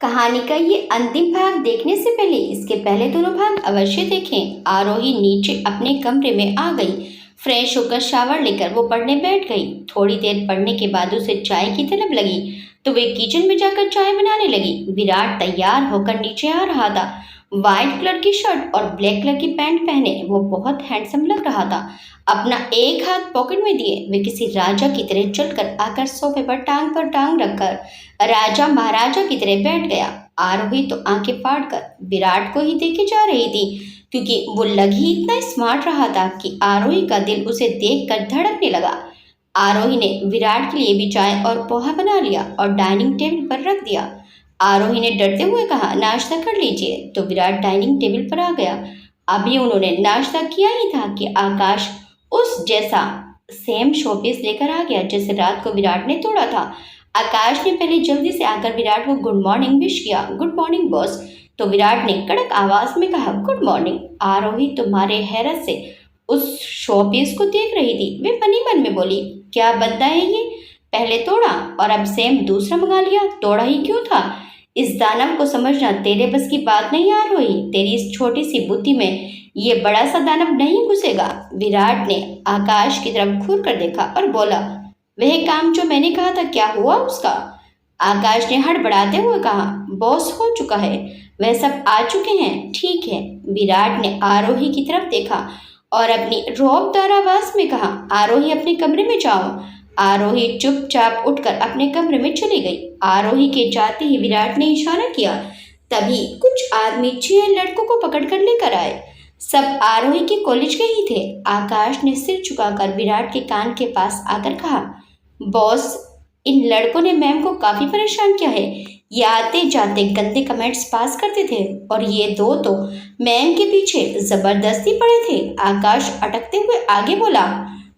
कहानी का ये अंतिम भाग देखने से पहले इसके पहले दोनों भाग अवश्य देखें। आरोही नीचे अपने कमरे में आ गई। फ्रेश होकर शावर लेकर वो पढ़ने बैठ गई। थोड़ी देर पढ़ने के बाद उसे चाय की तलब लगी तो वे किचन में जाकर चाय बनाने लगी। विराट तैयार होकर नीचे आ रहा था। व्हाइट कलर की शर्ट और ब्लैक कलर की पैंट पहने वो बहुत हैंडसम लग रहा था। अपना एक हाथ पॉकेट में दिए वे किसी राजा की तरह चलकर आकर सोफे पर टांग रखकर राजा महाराजा की तरह बैठ गया। आरोही तो आंखें फाड़कर विराट को ही देखे जा रही थी, क्योंकि वो लग ही इतना स्मार्ट रहा था कि आरोही का दिल उसे देखकर धड़कने लगा। आरोही ने विराट के लिए भी चाय और पोहा बना लिया और डाइनिंग टेबल पर रख दिया। आरोही ने डरते हुए कहा, नाश्ता कर लीजिए। तो विराट डाइनिंग टेबल पर आ गया। अभी उन्होंने नाश्ता किया ही था कि आकाश उस जैसा सेम शोपीस लेकर आ गया जैसे रात को विराट ने तोड़ा था। आकाश ने पहले जल्दी से आकर विराट को गुड मॉर्निंग विश किया। Good morning boss. तो विराट ने कड़क आवाज में कहा, गुड मॉर्निंग। आरोही तुम्हारे हैरत से उस शोपीस को देख रही थी। वे मन में बोली, क्या बंदा है ये, पहले तोड़ा और अब सेम दूसरा मंगा लिया। तोड़ा ही क्यों था? इस दानव को समझना तेरे बस की बात नहीं आरोही। तेरी इस छोटी सी बुद्धि में ये बड़ा सा दानव नहीं घुसेगा। विराट ने आकाश की तरफ घूर कर देखा और बोला, वह काम जो मैंने कहा था क्या हुआ उसका? आकाश ने हड़बड़ाते हुए कहा, बॉस हो चुका है, वह सब आ चुके हैं। ठीक है। विराट ने आरोही की तरफ देखा और अपनी रौबदार आवाज में कहा, आरोही अपने कमरे में जाओ। आरोही चुपचाप उठकर अपने कमरे में चली गई। आरोही के जाते ही विराट ने इशारा किया। तभी कुछ आदमी 6 लड़कों को पकड़कर लेकर आए। सब आरोही के कॉलेज के ही थे। आकाश ने सिर झुकाकर विराट के कान के पास आकर कहा, बॉस, इन लड़कों ने मैम को काफी परेशान किया है। ये आते जाते गंदे कमेंट्स पास करते थे और ये दो तो मैम के पीछे जबरदस्ती पड़े थे। आकाश अटकते हुए आगे बोला,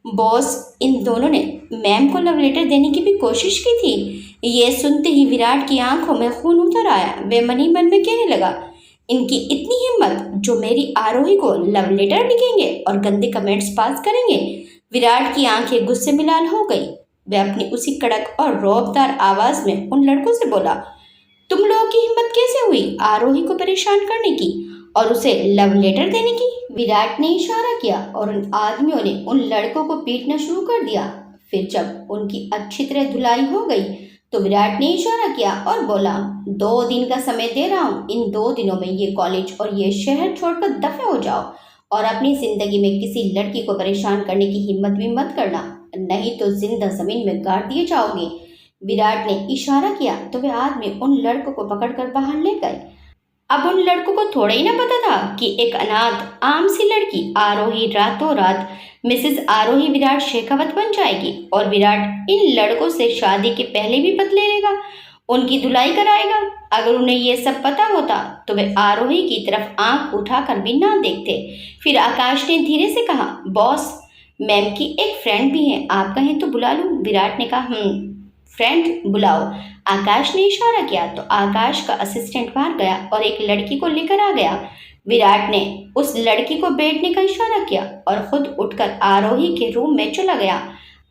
बॉस, इन दोनों ने मैम को लव लेटर देने की भी कोशिश की थी। ये सुनते ही विराट की आंखों में खून उतर आया। वे मन ही मन में कहने लगा, इनकी इतनी हिम्मत जो मेरी आरोही को लव लेटर लिखेंगे और गंदे कमेंट्स पास करेंगे। विराट की आंखें गुस्से में लाल हो गई। वह अपनी उसी कड़क और रौबदार आवाज में उन लड़कों से बोला, तुम लोगों की हिम्मत कैसे हुई आरोही को परेशान करने की और उसे लव लेटर देने की? विराट ने इशारा किया और उन आदमियों ने उन लड़कों को पीटना शुरू कर दिया। फिर जब उनकी अच्छी तरह धुलाई हो गई तो विराट ने इशारा किया और बोला, 2 दिन का समय दे रहा हूँ। इन 2 दिनों में ये कॉलेज और ये शहर छोड़कर दफे हो जाओ और अपनी जिंदगी में किसी लड़की को परेशान करने की हिम्मत भी मत करना, नहीं तो जिंदा जमीन में गाड़ दिए जाओगे। विराट ने इशारा किया तो वे आदमी उन लड़कों को पकड़कर बाहर ले गए। अब उन लड़कों को थोड़ा ही ना पता था कि एक अनाथ आम सी लड़की आरोही रातों रात मिसेस आरोही विराट शेखावत बन जाएगी और विराट इन लड़कों से शादी के पहले भी बदले लेगा, उनकी धुलाई कराएगा। अगर उन्हें ये सब पता होता तो वे आरोही की तरफ आंख उठाकर भी ना देखते। फिर आकाश ने धीरे से कहा, बॉस, मैम की एक फ्रेंड भी है, आप कहें तो बुला लूं? विराट ने कहा, फ्रेंड बुलाओ। आकाश ने इशारा किया तो आकाश का असिस्टेंट बाहर गया और एक लड़की को लेकर आ गया। विराट ने उस लड़की को बैठने का इशारा किया और खुद उठकर आरोही के रूम में चला गया।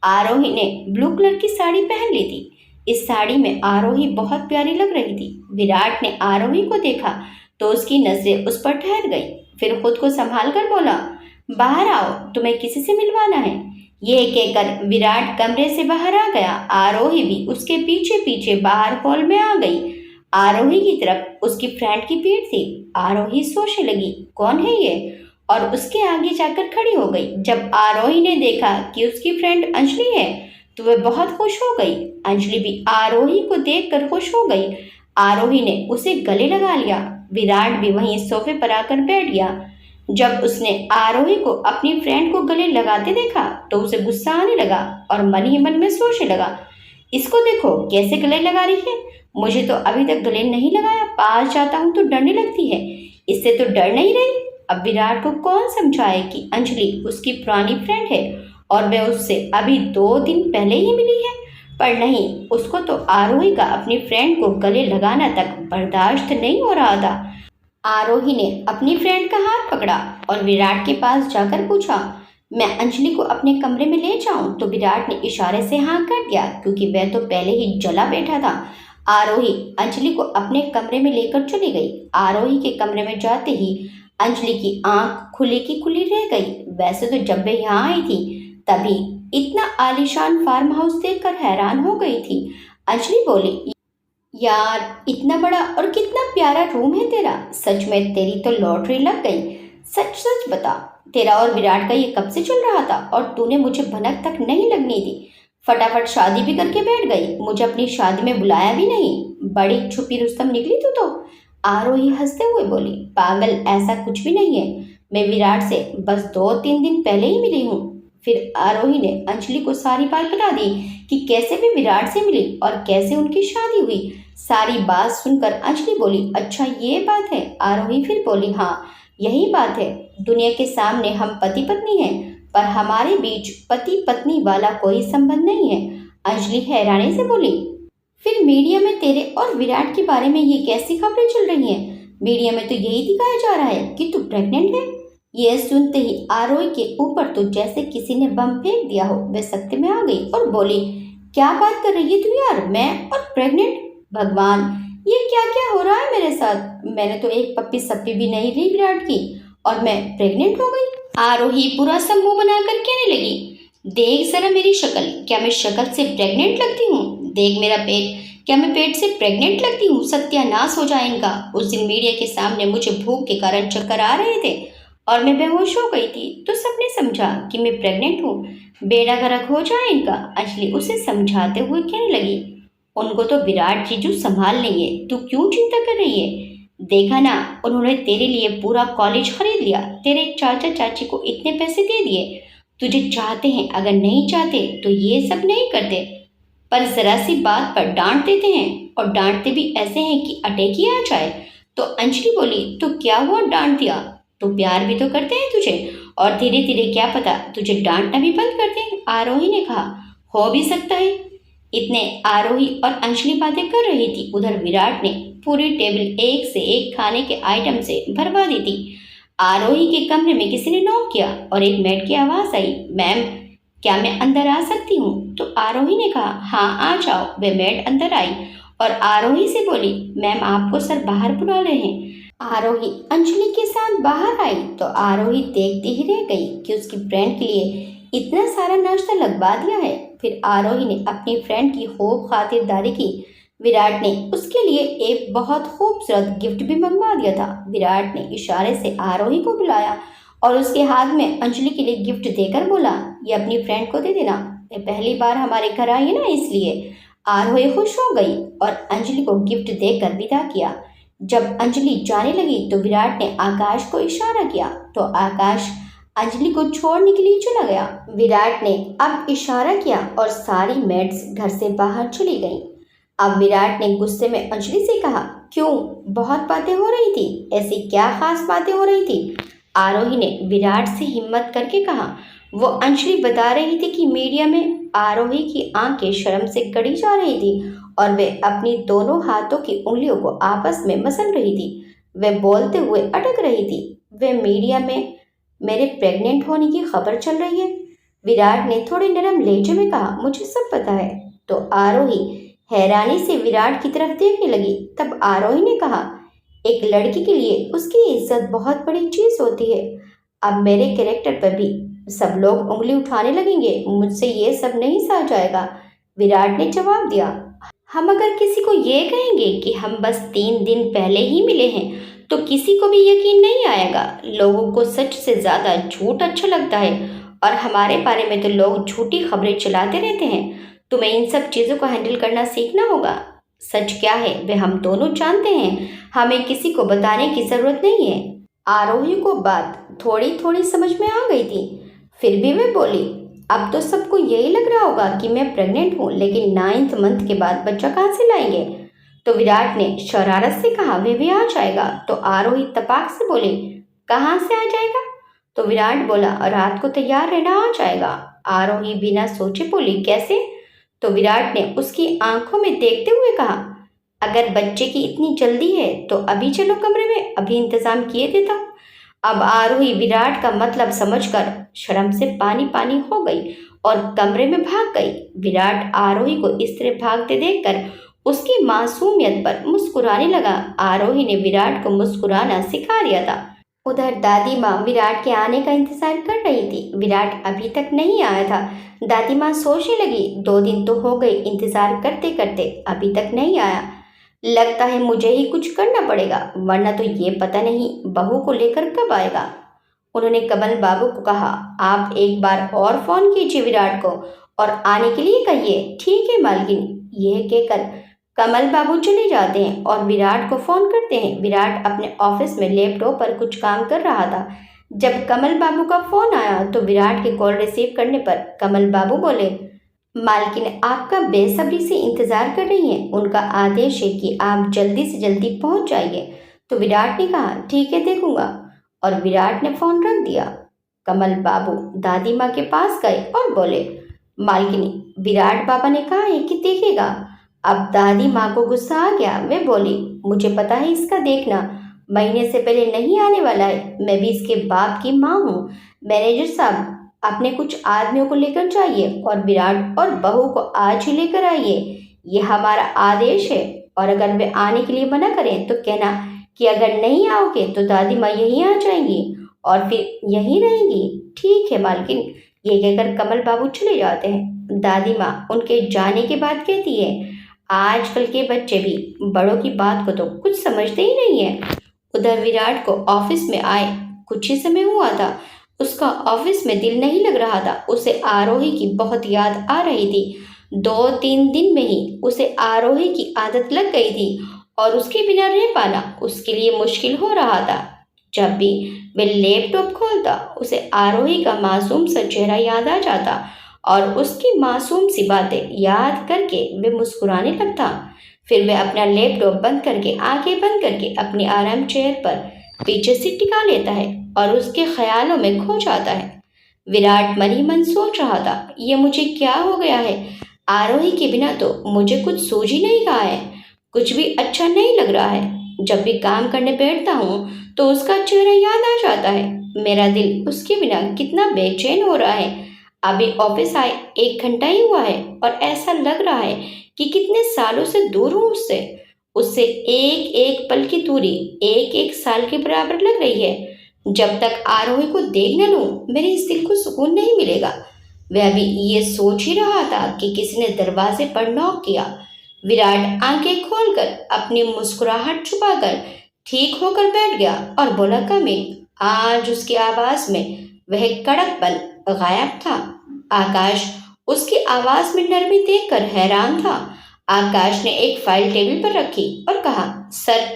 आरोही ने ब्लू कलर की साड़ी पहन ली थी। इस साड़ी में आरोही बहुत प्यारी लग रही थी। विराट ने आरोही को देखा तो उसकी नजरें उस पर ठहर गई। फिर खुद को संभाल कर बोला, बाहर आओ, तुम्हें किसी से मिलवाना है। यह कहकर विराट कमरे से बाहर आ गया। आरोही भी उसके पीछे पीछे बाहर हॉल में आ गई। आरोही की तरफ उसकी फ्रेंड की भीड़ थी। आरोही सोचने लगी, कौन है ये, और उसके आगे जाकर खड़ी हो गई। जब आरोही ने देखा कि उसकी फ्रेंड अंजलि है तो वह बहुत खुश हो गई। अंजलि भी आरोही को देखकर खुश हो गई। आरोही ने उसे गले लगा लिया। विराट भी वहीं सोफे पर आकर बैठ गया। जब उसने आरोही को अपनी फ्रेंड को गले लगाते देखा तो उसे गुस्सा आने लगा और मन ही मन में सोचने लगा, इसको देखो कैसे गले लगा रही है, मुझे तो अभी तक गले नहीं लगाया, पास जाता हूँ तो डरने लगती है, इससे तो डर नहीं रही। अब विराट को कौन समझाए कि अंजलि उसकी पुरानी फ्रेंड है और वह उससे अभी 2 दिन पहले ही मिली है। पर नहीं, उसको तो आरोही का अपनी फ्रेंड को गले लगाना तक बर्दाश्त नहीं हो रहा था। आरोही ने अपनी फ्रेंड का हाथ पकड़ा और विराट के पास जाकर पूछा, मैं अंजलि को अपने कमरे में ले जाऊं? तो विराट ने इशारे से हाँ कर दिया, क्योंकि वह तो पहले ही जला बैठा था। आरोही अंजलि को अपने कमरे में लेकर चली गई। आरोही के कमरे में जाते ही अंजलि की आंख खुली की खुली रह गई। वैसे तो जब वे यहाँ आई थी तभी इतना आलीशान फार्म हाउस देखकर हैरान हो गई थी। अंजलि बोली, यार इतना बड़ा और कितना प्यारा रूम है तेरा। सच में तेरी तो लॉटरी लग गई। सच सच बता, तेरा और विराट का ये कब से चल रहा था और तूने मुझे भनक तक नहीं लगने दी। फटाफट शादी भी करके बैठ गई, मुझे अपनी शादी में बुलाया भी नहीं। बड़ी छुपी रुस्तम निकली तू तो। आरोही हंसते हुए बोली, पागल ऐसा कुछ भी नहीं है। मैं विराट से बस 2-3 दिन पहले ही मिली हूँ। फिर आरोही ने अंजलि को सारी बात बता दी कि कैसे वे विराट से मिली और कैसे उनकी शादी हुई। सारी बात सुनकर अंजलि बोली, अच्छा ये बात है। आरोही फिर बोली, हाँ यही बात है। दुनिया के सामने हम पति पत्नी हैं, पर हमारे बीच पति पत्नी वाला कोई संबंध नहीं है। अंजलि हैरानी से बोली, फिर मीडिया में तेरे और विराट के बारे में ये कैसी खबरें चल रही हैं? मीडिया में तो यही दिखाया जा रहा है कि तू प्रेग्नेंट है। यह सुनते ही आरोही के ऊपर तो जैसे किसी ने बम फेंक दिया हो। वे सत्य में आ गई और बोली, क्या बात कर रही है तू यार, मैं और प्रेग्नेंट? भगवान, ये क्या क्या हो रहा है मेरे साथ? मैंने तो एक पप्पी सप्पी भी नहीं ली विराट की और मैं प्रेग्नेंट हो गई। आरोही पूरा सा मुंह बनाकर कहने लगी, देख जरा मेरी शक्ल, क्या मैं शक्ल से प्रेग्नेंट लगती हूँ? देख मेरा पेट, क्या मैं पेट से प्रेग्नेंट लगती हूँ? सत्यानाश हो जाए इनका। उस दिन मीडिया के सामने मुझे भूख के कारण चक्कर आ रहे थे और मैं बेहोश हो गई थी, तो सबने समझा कि मैं प्रेग्नेंट हूँ। बेड़ा गर्क हो जाए इनका। अंजलि उसे समझाते हुए कहने लगी, उनको तो विराट जीजू संभाल लेंगे, तू क्यों चिंता कर रही है? देखा ना, उन्होंने तेरे लिए पूरा कॉलेज खरीद लिया, तेरे चाचा चाची को इतने पैसे दे दिए। तुझे चाहते हैं, अगर नहीं चाहते तो ये सब नहीं करते, पर जरा सी बात पर डांट देते हैं और डांटते भी ऐसे हैं कि अटैक आ जाए। तो अंजलि बोली, तो क्या हुआ डांट दिया? तो प्यार भी तो करते हैं तुझे, और धीरे धीरे क्या पता तुझे डांटना भी बंद कर दें। आरोही ने कहा, हो भी सकता है। इतने आरोही और अंजलि बातें कर रही थी, उधर विराट ने पूरी टेबल एक से एक खाने के आइटम से भरवा दी थी। आरोही के कमरे में किसी ने नॉक किया और एक मेड की आवाज़ आई, मैम क्या मैं अंदर आ सकती हूँ? तो आरोही ने कहा, हाँ आ जाओ। वे मेड अंदर आई और आरोही से बोली, मैम आपको सर बाहर बुला रहे हैं। आरोही अंजलि के साथ बाहर आई तो आरोही देखती ही रह गई कि उसकी फ्रेंड के लिए इतना सारा नाश्ता लगवा दिया है। फिर आरोही ने अपनी फ्रेंड की खूब खातिरदारी की। विराट ने उसके लिए एक बहुत खूबसूरत गिफ्ट भी मंगवा दिया था। विराट ने इशारे से आरोही को बुलाया और उसके हाथ में अंजलि के लिए गिफ्ट देकर बोला, ये अपनी फ्रेंड को दे देना, ये पहली बार हमारे घर आई है ना इसलिए। आरोही खुश हो गई और अंजलि को गिफ्ट देकर विदा किया। जब अंजलि जाने लगी तो विराट ने आकाश को इशारा किया तो आकाश अंजलि को छोड़ने के लिए चला गया। विराट ने अब इशारा किया और सारी मेड्स घर से बाहर चली गईं। अब विराट ने गुस्से में अंजलि से कहा, क्यों, बहुत बातें हो रही थी, ऐसी क्या खास बातें हो रही थी? आरोही ने विराट से हिम्मत करके कहा। वो अंजलि बता रही थी कि मीडिया में आरोही की आंखें शर्म से कड़ी जा रही थी और वे अपनी दोनों हाथों की उंगलियों को आपस में मसल रही थी। वे बोलते हुए अटक रही थी, वे मीडिया में मेरे प्रेग्नेंट होने की खबर चल रही है। विराट ने थोड़े नरम लहजे में कहा, मुझे सब पता है। तो आरोही हैरानी से विराट की तरफ देखने लगी। तब आरोही ने कहा, एक लड़की के लिए उसकी इज्जत बहुत बड़ी चीज होती है। अब मेरे कैरेक्टर पर भी सब लोग उंगली उठाने लगेंगे, मुझसे ये सब नहीं सहा जाएगा। विराट ने जवाब दिया, हम अगर किसी को ये कहेंगे कि हम बस 3 दिन पहले ही मिले हैं तो किसी को भी यकीन नहीं आएगा। लोगों को सच से ज़्यादा झूठ अच्छा लगता है और हमारे बारे में तो लोग झूठी खबरें चलाते रहते हैं। तुम्हें इन सब चीज़ों को हैंडल करना सीखना होगा। सच क्या है वे हम दोनों जानते हैं, हमें किसी को बताने की ज़रूरत नहीं है। आरोही को बात थोड़ी थोड़ी समझ में आ गई थी, फिर भी वे बोली, अब तो सबको यही लग रहा होगा कि मैं प्रेग्नेंट हूँ, लेकिन 9th मंथ के बाद बच्चा कहाँ से लाएंगे? तो विराट ने शरारत से कहा, वे भी आ जाएगा। तो आरोही तपाक से बोली, कहाँ से आ जाएगा? तो विराट बोला, रात को तैयार रहना, आ जाएगा। आरोही बिना सोचे बोली, कैसे? तो विराट ने उसकी आंखों में देखते हुए कहा, अगर बच्चे की इतनी जल्दी है तो अभी चलो कमरे में, अभी इंतजाम किए देता हूँ। अब आरोही विराट का मतलब समझकर शर्म से पानी पानी हो गई और कमरे में भाग गई। विराट आरोही को इस तरह भागते देखकर उसकी मासूमियत पर मुस्कुराने लगा। आरोही ने विराट को मुस्कुराना सिखा दिया था। उधर दादी माँ विराट के आने का इंतजार कर रही थी। विराट अभी तक नहीं आया था। दादी माँ सोचने लगी, 2 दिन तो हो गए इंतजार करते करते, अभी तक नहीं आया। लगता है मुझे ही कुछ करना पड़ेगा, वरना तो ये पता नहीं बहू को लेकर कब आएगा। उन्होंने कमल बाबू को कहा, आप एक बार और फोन कीजिए विराट को और आने के लिए कहिए। ठीक है मालकिन। यह कहकर कमल बाबू चले जाते हैं और विराट को फोन करते हैं। विराट अपने ऑफिस में लैपटॉप पर कुछ काम कर रहा था। जब कमल बाबू का फोन आया तो विराट के कॉल रिसीव करने पर कमल बाबू बोले, मालकिन आपका बेसब्री से इंतजार कर रही हैं। उनका आदेश है कि आप जल्दी से जल्दी पहुंच जाइए। तो विराट ने कहा, ठीक है देखूंगा, और विराट ने फोन रख दिया। कमल बाबू दादी माँ के पास गए और बोले, मालकिनी विराट बाबा ने कहा है कि देखेगा। अब दादी माँ को गुस्सा आ गया। वे बोली, मुझे पता है इसका देखना महीने से पहले नहीं आने वाला है। मैं भी इसके बाप की माँ हूँ। मैनेजर साहब, अपने कुछ आदमियों को लेकर जाइए और विराट और बहू को आज ही लेकर आइए। ये हमारा आदेश है। और अगर वे आने के लिए मना करें तो कहना कि अगर नहीं आओगे तो दादी माँ यहीं आ जाएंगी और फिर यहीं रहेंगी। ठीक है मालकिन। ये कहकर कमल बाबू चले जाते हैं। दादी माँ उनके जाने के बाद कहती है, आजकल के बच्चे भी बड़ों की बात को तो कुछ समझते ही नहीं है। उधर विराट को ऑफिस में आए कुछ ही समय हुआ था। उसका ऑफिस में दिल नहीं लग रहा था। उसे आरोही की बहुत याद आ रही थी। 2-3 दिन में ही उसे आरोही की आदत लग गई थी और उसके बिना रह पाना उसके लिए मुश्किल हो रहा था। जब भी वे लैपटॉप खोलता उसे आरोही का मासूम सा चेहरा याद आ जाता और उसकी मासूम सी बातें याद करके वे मुस्कुराने लगता। फिर वह अपना लैपटॉप बंद करके आंखें बंद करके अपनी आराम चेयर पर पीछे से टिका लेता है और उसके ख्यालों में खो जाता है। विराट मन ही मन सोच रहा था, ये मुझे क्या हो गया है। आरोही के बिना तो मुझे कुछ सूझ ही नहीं रहा है। कुछ भी अच्छा नहीं लग रहा है। जब भी काम करने बैठता हूँ तो उसका चेहरा याद आ जाता है। मेरा दिल उसके बिना कितना बेचैन हो रहा है। अभी ऑफिस आए 1 घंटा ही हुआ है और ऐसा लग रहा है कि कितने सालों से दूर हूँ उससे। उससे एक एक पल की दूरी 1-1 साल के बराबर लग रही है। जब तक आरोही को देख न लूं मेरे इस दिल को सुकून नहीं मिलेगा। वह अभी ये सोच ही रहा था कि किसी ने दरवाजे पर नॉक किया। विराट आंखें खोलकर अपनी मुस्कुराहट छुपाकर ठीक होकर बैठ गया और बोला, कमिंग। आज उसकी आवाज में वह कड़कपन गायब था। आकाश उसकी आवाज में नरमी देखकर हैरान था। आकाश ने एक फाइल टेबल पर रखी और कहा, सर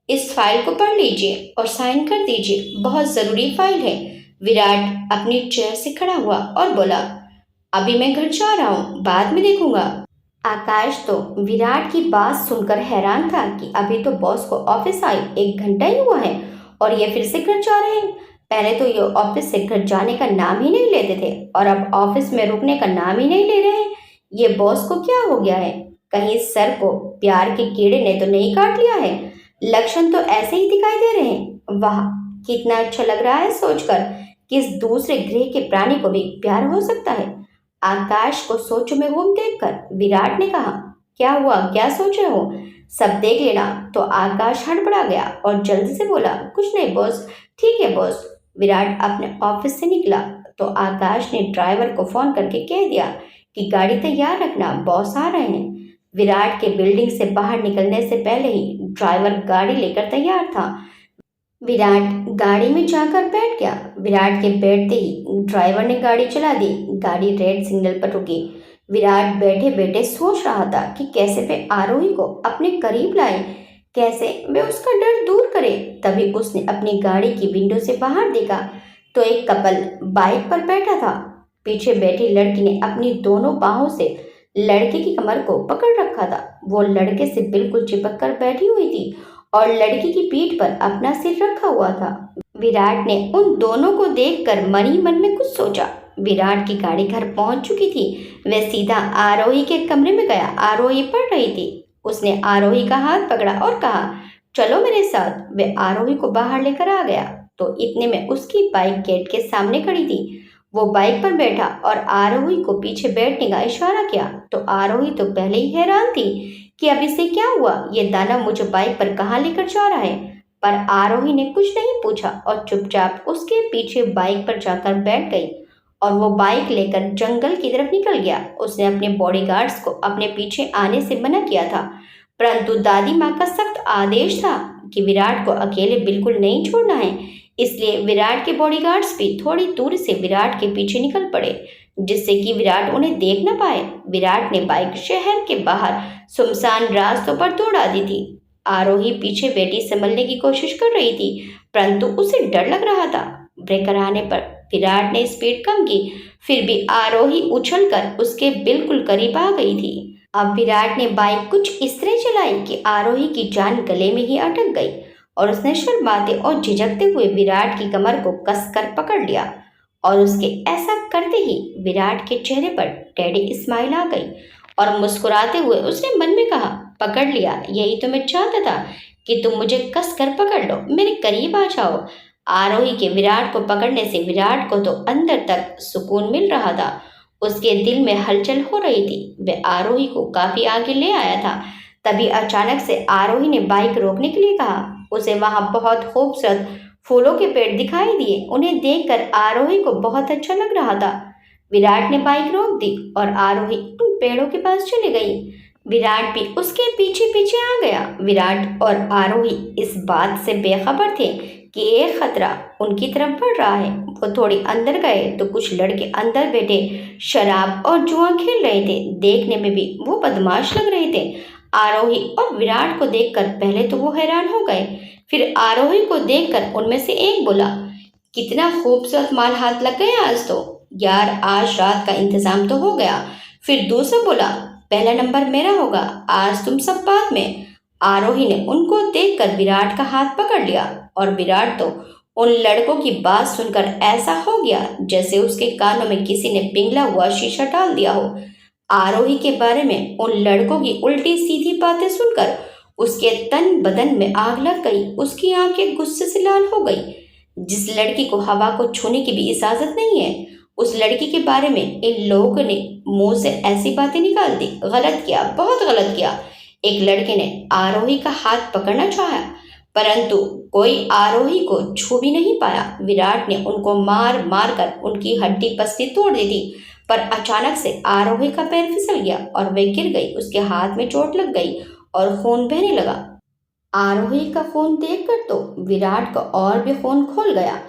इस फाइल को पढ़ लीजिए और साइन कर दीजिए, बहुत जरूरी फाइल है। विराट अपनी चेयर से खड़ा हुआ और बोला, अभी मैं घर जा रहा हूँ, बाद में देखूंगा। आकाश तो विराट की बात सुनकर हैरान था कि अभी तो बॉस को ऑफिस आए 1 घंटा ही हुआ है और ये फिर से घर जा रहे हैं। पहले तो ये ऑफिस से घर जाने का नाम ही नहीं लेते थे और अब ऑफिस में रुकने का नाम ही नहीं ले रहे हैं। ये बॉस को क्या हो गया है? कहीं सर को प्यार के कीड़े ने तो नहीं काट लिया है? लक्षण तो ऐसे ही दिखाई दे रहे हैं। वाह, कितना अच्छा लग रहा है सोचकर कि इस दूसरे ग्रह के प्राणी को भी प्यार हो सकता है। आकाश को सोचों में गुम देखकर विराट ने कहा, क्या हुआ, क्या सोच रहे हो? सब देख लेना। तो आकाश हड़बड़ा गया और जल्दी से बोला, कुछ नहीं बॉस। ठीक है बॉस। विराट अपने ऑफिस से निकला तो आकाश ने ड्राइवर को फोन करके कह दिया कि गाड़ी तैयार रखना, बॉस आ रहे हैं। विराट के बिल्डिंग से बाहर निकलने से पहले ही ड्राइवर गाड़ी लेकर तैयार था। विराट गाड़ी में जाकर बैठ गया। विराट के बैठते ही ड्राइवर ने गाड़ी चला दी। गाड़ी रेड सिग्नल पर रुकी। विराट बैठे बैठे सोच रहा था कि कैसे वे आरोही को अपने करीब लाए, कैसे वे उसका डर दूर करे। तभी उसने अपनी गाड़ी की विंडो से बाहर देखा तो एक कपल बाइक पर बैठा था। पीछे बैठी लड़की ने अपनी दोनों बाहों से लड़के की कमर को पकड़ रखा था। वो लड़के से बिल्कुल चिपक कर बैठी हुई थी और लड़की की पीठ पर अपना सिर रखा हुआ था। विराट ने उन दोनों को देखकर मन ही मन में कुछ सोचा। विराट की गाड़ी घर पहुंच चुकी थी। वह सीधा आरोही के कमरे में गया। आरोही पढ़ रही थी। उसने आरोही का हाथ पकड़ा और कहा, चलो मेरे साथ। वह आरोही को बाहर लेकर आ गया तो इतने में उसकी बाइक गेट के सामने खड़ी थी। वो बाइक पर बैठा और आरोही को पीछे बैठने का इशारा किया तो आरोही तो पहले ही हैरान थी कि अब इससे क्या हुआ, ये दानव मुझे बाइक पर कहाँ लेकर जा रहा है। पर आरोही ने कुछ नहीं पूछा और चुपचाप उसके पीछे बाइक पर जाकर बैठ गई और वो बाइक लेकर जंगल की तरफ निकल गया। उसने अपने बॉडीगार्ड्स को अपने पीछे आने से मना किया था, परंतु दादी माँ का सख्त आदेश था कि विराट को अकेले बिल्कुल नहीं छोड़ना है। इसलिए विराट के बॉडीगार्ड्स भी थोड़ी दूर से विराट के पीछे निकल पड़े, जिससे कि विराट उन्हें देख न पाए। विराट ने बाइक शहर के बाहर सुनसान रास्तों पर दौड़ा दी थी। आरोही पीछे बेटी संभलने की कोशिश कर रही थी, परंतु उसे डर लग रहा था। ब्रेकर आने पर विराट ने स्पीड कम की, फिर भी आरोही उछलकर उसके बिल्कुल करीब आ गई थी। अब विराट ने बाइक कुछ इस तरह चलाई कि आरोही की जान गले में ही अटक गई और उसने शर्माते और झिझकते हुए विराट की कमर को कसकर पकड़ लिया। और उसके ऐसा करते ही विराट के चेहरे पर टेढ़ी स्माइल आ गई और मुस्कुराते हुए उसने मन में कहा, पकड़ लिया, यही तो मैं चाहता था कि तुम मुझे कसकर पकड़ लो, मेरे करीब आ जाओ। आरोही के विराट को पकड़ने से विराट को तो अंदर तक सुकून मिल रहा था। उसके दिल में हलचल हो रही थी। वह आरोही को काफी आगे ले आया था। तभी अचानक से आरोही ने बाइक रोकने के लिए कहा। उसे वहां बहुत खूबसूरत फूलों के पेड़ दिखाई दिए। उन्हें देखकर आरोही को बहुत अच्छा लग रहा था। विराट ने बाइक रोक दी और आरोही उन पेड़ों के पास चली गई। विराट भी उसके पीछे पीछे आ गया। विराट और आरोही इस बात से बेखबर थे कि एक खतरा उनकी तरफ बढ़ रहा है। वो थोड़ी अंदर गए तो कुछ लड़के अंदर बैठे शराब और जुआ खेल रहे थे। देखने में भी वो बदमाश लग रहे थे। आरोही और विराट को देखकर पहले तो वो हैरान हो गए, फिर आरोही को देखकर उनमें से एक बोला, कितना खूबसूरत माल हाथ लग गया आज तो। यार, आज रात का इंतजाम तो हो गया। फिर दूसरा बोला, पहला नंबर मेरा होगा, आज तुम सब बाद में। आरोही ने उनको देखकर विराट का हाथ पकड़ लिया और विराट तो उन लड़कों की बात सुनकर ऐसा हो गया जैसे उसके कानों में किसी ने पिघला हुआ शीशा डाल दिया हो। आरोही के बारे में उन लड़कों की उल्टी सीधी बातें सुनकर उसके तन बदन में आग लग गई। उसकी आंखें गुस्से से लाल हो गई। जिस लड़की को हवा को छूने की भी इजाजत नहीं है, उस लड़की के बारे में इन लोगों ने मुंह से ऐसी बातें निकाल दी। गलत किया, बहुत गलत किया। एक लड़के ने आरोही का हाथ पकड़ना चाहा, परंतु कोई आरोही को छू भी नहीं पाया। विराट ने उनको मार मार कर उनकी हड्डी पसली तोड़ दी थी, पर अचानक से आरोही का पैर फिसल गया और वह गिर गई। उसके हाथ में चोट लग गई और खून बहने लगा। आरोही का खून देखकर तो विराट का और भी खून खोल गया।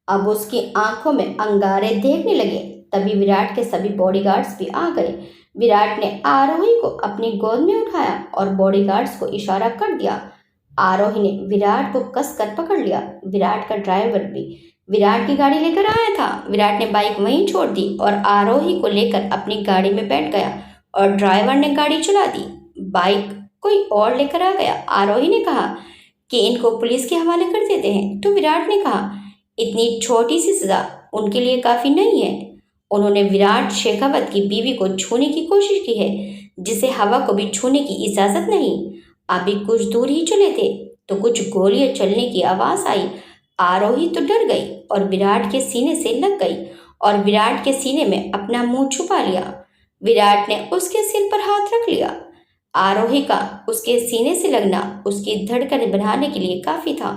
अब उसकी आंखों में अंगारे देखने लगे। तभी विराट के सभी बॉडीगार्ड्स भी आ गए। विराट ने आरोही को अपनी गोद में उठाया और बॉडीगार्ड्स को इशारा कर दिया। आरोही ने विराट को कस कर पकड़ लिया। विराट का ड्राइवर भी विराट की गाड़ी लेकर आया था। विराट ने बाइक वहीं छोड़ दी और आरोही को लेकर अपनी गाड़ी में बैठ गया और ड्राइवर ने गाड़ी चला दी। बाइक कोई और लेकर आ गया। आरोही ने कहा कि इनको पुलिस के हवाले कर देते हैं, तो विराट ने कहा, इतनी छोटी सी सजा उनके लिए काफी नहीं है। उन्होंने विराट शेखावत की बीवी को छूने की कोशिश की है, जिसे हवा को भी छूने की इजाजत नहीं। अभी कुछ दूर ही चले थे तो कुछ गोलियां चलने की आवाज आई। आरोही तो डर गई और विराट के सीने से लग गई और विराट के सीने में अपना मुंह छुपा लिया। विराट ने उसके सिर पर हाथ रख लिया। आरोही का उसके सीने से लगना उसकी धड़कन बढ़ाने के लिए काफी था।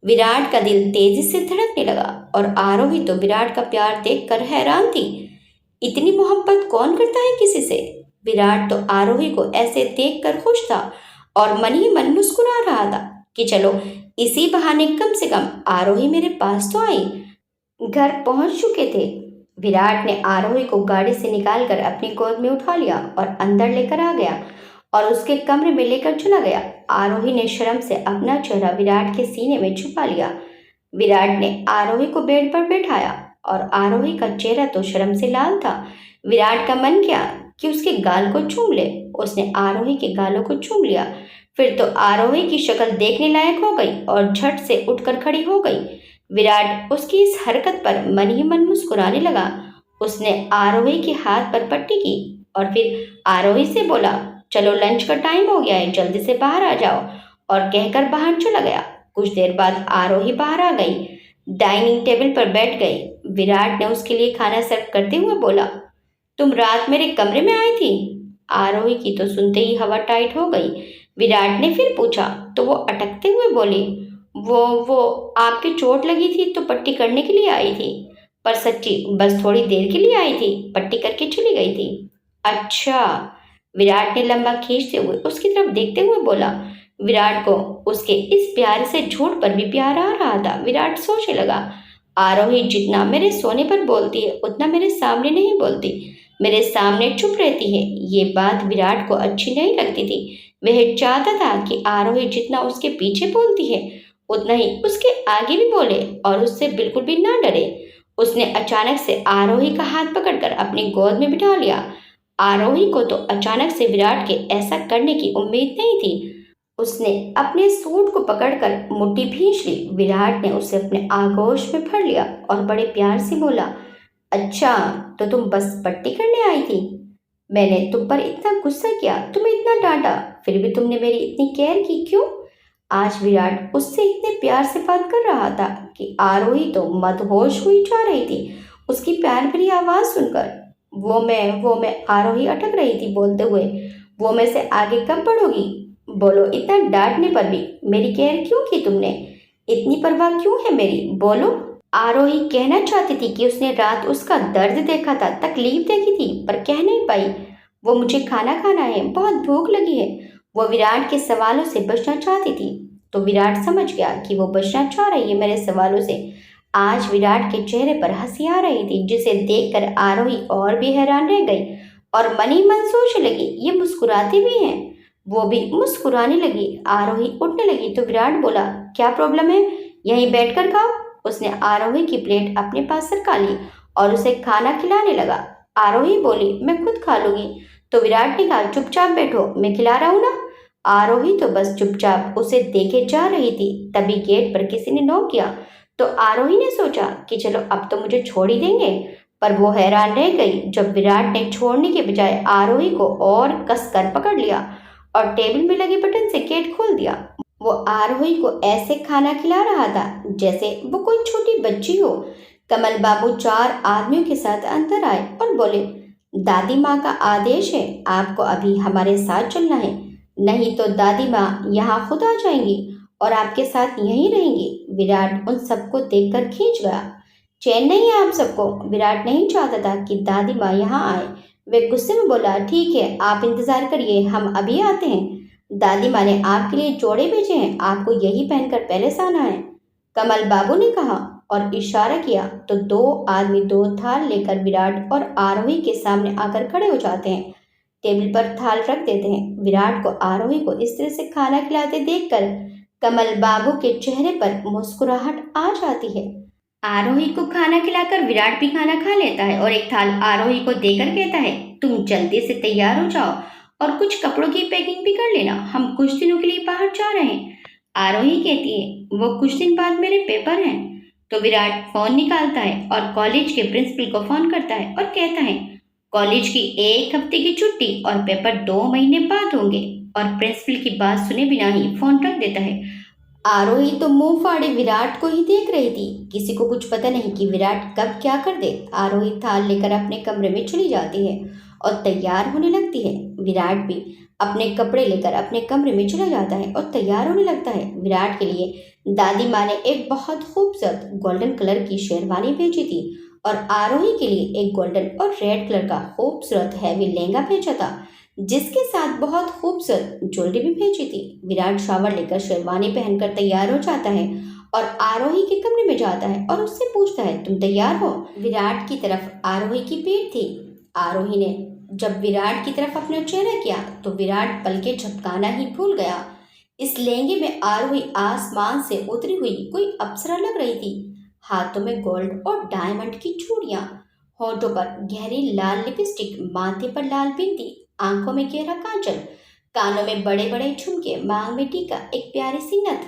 विराट का दिल तेजी से धड़कने लगा और आरोही तो विराट का प्यार देखकर हैरान थी। इतनी मोहब्बत कौन करता है किसी से। विराट तो आरोही को ऐसे देखकर खुश था और मन ही मन मुस्कुरा रहा था कि चलो इसी बहाने कम से कम आरोही मेरे पास तो आई। घर पहुंच चुके थे। विराट ने आरोही को गाड़ी से निकालकर अपनी गोद में उठा लिया और अंदर लेकर आ गया और उसके कमरे में लेकर चला गया। आरोही ने शर्म से अपना चेहरा विराट के सीने में छुपा लिया। विराट ने आरोही को बेड पर बैठाया और आरोही का चेहरा तो शर्म से लाल था। विराट का मन किया कि उसके गाल को चूम ले। उसने आरोही के गालों को चूम लिया। फिर तो आरोही की शक्ल देखने लायक हो गई और झट से उठकर खड़ी हो गई। विराट उसकी इस हरकत पर मन ही मन मुस्कुराने लगा। उसने आरोही के हाथ पर पट्टी की और फिर आरोही से बोला, चलो लंच का टाइम हो गया है, जल्दी से बाहर आ जाओ, और कहकर बाहर चला गया। कुछ देर बाद आरोही बाहर आ गई, डाइनिंग टेबल पर बैठ गई। विराट ने उसके लिए खाना सर्व करते हुए बोला, तुम रात मेरे कमरे में आई थी। आरोही की तो सुनते ही हवा टाइट हो गई। विराट ने फिर पूछा तो वो अटकते हुए बोली, वो आपकी चोट लगी थी तो पट्टी करने के लिए आई थी। पर सच्ची बस थोड़ी देर के लिए आई थी, पट्टी करके चली गई थी। अच्छा। विराट ने लंबा खींचते हुए उसकी तरफ देखते हुए बोला। विराट को उसके इस प्यार से झूठ पर भी प्यार आ रहा था। विराट सोचने लगा, आरोही जितना मेरे सोने पर बोलती है उतना मेरे सामने नहीं बोलती, मेरे सामने चुप रहती है। ये बात विराट को अच्छी नहीं लगती थी। वह चाहता था कि आरोही जितना उसके पीछे बोलती है उतना ही उसके आगे भी बोले और उससे बिल्कुल भी ना डरे। उसने अचानक से आरोही का हाथ पकड़कर अपनी गोद में बिठा लिया। आरोही को तो अचानक से विराट के ऐसा करने की उम्मीद नहीं थी। उसने अपने सूट को पकड़कर मुट्ठी भींच ली। विराट ने उसे अपने आगोश में भर लिया और बड़े प्यार से बोला, अच्छा तो तुम बस पट्टी करने आई थी। मैंने तुम पर इतना गुस्सा किया, तुम्हें इतना डांटा, फिर भी तुमने मेरी इतनी केयर की, क्यों? आज विराट उससे इतने प्यार से बात कर रहा था कि आरोही तो मदहोश हुई जा रही थी उसकी प्यार भरी आवाज सुनकर। वो मैं आरोही अटक रही थी बोलते हुए, वो मैं से आगे कब बढ़ोगी? बोलो, इतना डांटने पर भी मेरी केयर क्यों की तुमने? इतनी परवाह क्यों है मेरी, बोलो। आरोही कहना चाहती थी कि उसने रात उसका दर्द देखा था, तकलीफ देखी थी, पर कह नहीं पाई। वो मुझे खाना खाना है, बहुत भूख लगी है। वो विराट के सवालों से बचना चाहती थी। तो विराट समझ गया कि वो बचना चाह रही है मेरे सवालों से। आज विराट के चेहरे पर हंसी आ रही थी जिसे देखकर आरोही और भी हैरान रह गई और मन ही मन सोचने लगी, ये मुस्कुराती भी हैं। वो भी मुस्कुराने लगी। आरोही उठने लगी तो विराट बोला, क्या प्रॉब्लम है, यहीं बैठकर खाओ। उसने आरोही की प्लेट अपने पास सरका ली और उसे खाना खिलाने लगा। आरोही बोली, मैं खुद खा लूंगी। तो विराट ने कहा, चुपचाप बैठो, मैं खिला रहा हूं ना। आरोही तो बस चुपचाप उसे देखे जा रही थी। तभी गेट पर किसी ने नॉक किया तो आरोही ने सोचा कि चलो अब तो मुझे छोड़ ही देंगे, पर वो हैरान रह गई जब विराट ने छोड़ने के बजाय आरोही को और कसकर पकड़ लिया और टेबल में लगे बटन से गेट खोल दिया। वो आरोही को ऐसे खाना खिला रहा था जैसे वो कोई छोटी बच्ची हो। कमल बाबू 4 आदमियों के साथ अंदर आए और बोले, दादी माँ का आदेश है, आपको अभी हमारे साथ चलना है, नहीं तो दादी माँ यहाँ खुद आ जाएंगी और आपके साथ यहीं रहेंगी। विराट उन सबको देखकर खींच गया। चैन नहीं है आप सबको? विराट नहीं चाहता था कि दादी माँ यहाँ आए। वे गुस्से में बोला, ठीक है, आप इंतजार करिए, हम अभी आते हैं। दादी माँ ने आपके लिए जोड़े भेजे हैं, आपको यही पहनकर पैलेस आना है। कमल बाबू ने कहा और इशारा किया तो 2 आदमी 2 थाल लेकर विराट और आरोही के सामने आकर खड़े हो जाते हैं। टेबल पर थाल रख देते हैं। विराट को आरोही को इस तरह से खाना खिलाते देखकर कमल बाबू के चेहरे पर मुस्कुराहट आ जाती है। आरोही को खाना खिलाकर विराट भी खाना खा लेता है और एक थाल आरोही को देकर कहता है, तुम जल्दी से तैयार हो जाओ और कुछ कपड़ों की पैकिंग भी कर लेना, हम कुछ दिनों के लिए बाहर जा रहे हैं। आरोही कहती है, वो कुछ दिन बाद मेरे पेपर हैं। तो विराट फोन निकालता है और कॉलेज के प्रिंसिपल को फोन करता है और कहता है, कॉलेज की 1 हफ्ते की छुट्टी और पेपर 2 महीने बाद होंगे। और प्रिंसिपल की बात सुने बिना ही फोन रख देता है। आरोही तो मुंह फाड़े विराट को ही देख रही थी। किसी को कुछ पता नहीं कि विराट कब क्या कर दे। आरोही थाल लेकर अपने कमरे में चली जाती है और तैयार होने लगती है। विराट भी अपने कपड़े लेकर अपने कमरे में चला जाता है और तैयार होने लगता है। विराट के लिए दादी माँ ने एक बहुत खूबसूरत गोल्डन कलर की शेरवानी भेजी थी और आरोही के लिए एक गोल्डन और रेड कलर का खूबसूरत हैवी लहंगा भेजा था जिसके साथ बहुत खूबसूरत ज्वेलरी भी भेजी थी। विराट शावर लेकर शेरवानी पहनकर तैयार हो जाता है और आरोही के कमरे में जाता है और उससे पूछता है, तुम तैयार हो? विराट की तरफ आरोही की पीठ थी। आरोही ने जब विराट की तरफ अपना चेहरा किया तो विराट पलके झपकाना ही भूल गया। इस लहंगे में आरोही आसमान से उतरी हुई कोई अप्सरा लग रही थी। हाथों में गोल्ड और डायमंड की चूड़ियां, होठों पर गहरी लाल लिपस्टिक, माथे पर लाल बिंदी, आंखों में गहरा काजल, कानों में बड़े बड़े झुमके, मांग में टीका, एक प्यारी सी नथ,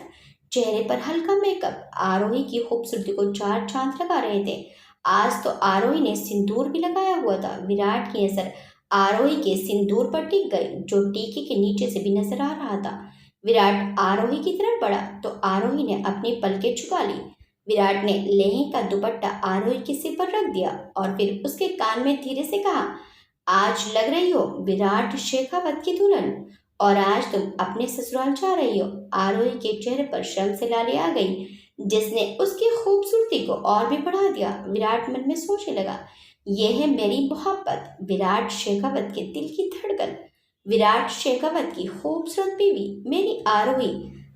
चेहरे पर हल्का मेकअप आरोही की खूबसूरती को 4 चांद लगा रहे थे। आज तो आरोही ने सिंदूर भी लगाया हुआ था। विराट की नजर आरोही के सिंदूर पर टिक गई जो टीके के नीचे से भी नजर आ रहा था। विराट आरोही की तरफ बढ़ा तो आरोही ने अपनी पलकें झुका ली। विराट ने लहंगे का दुपट्टा आरोही के सिर पर रख दिया और फिर उसके कान में धीरे से कहा, आज लग रही हो विराट शेखावत की दुल्हन, और आज तुम अपने ससुराल जा रही हो। आरोही के चेहरे पर शर्म से लाली आ गई, जिसने उसकी खूबसूरती को और भी बढ़ा दिया। विराट मन में सोचने लगा, यह है मेरी मोहब्बत, विराट शेखावत के दिल की धड़कन, विराट शेखावत की खूबसूरत बीवी, मेरी आरोही,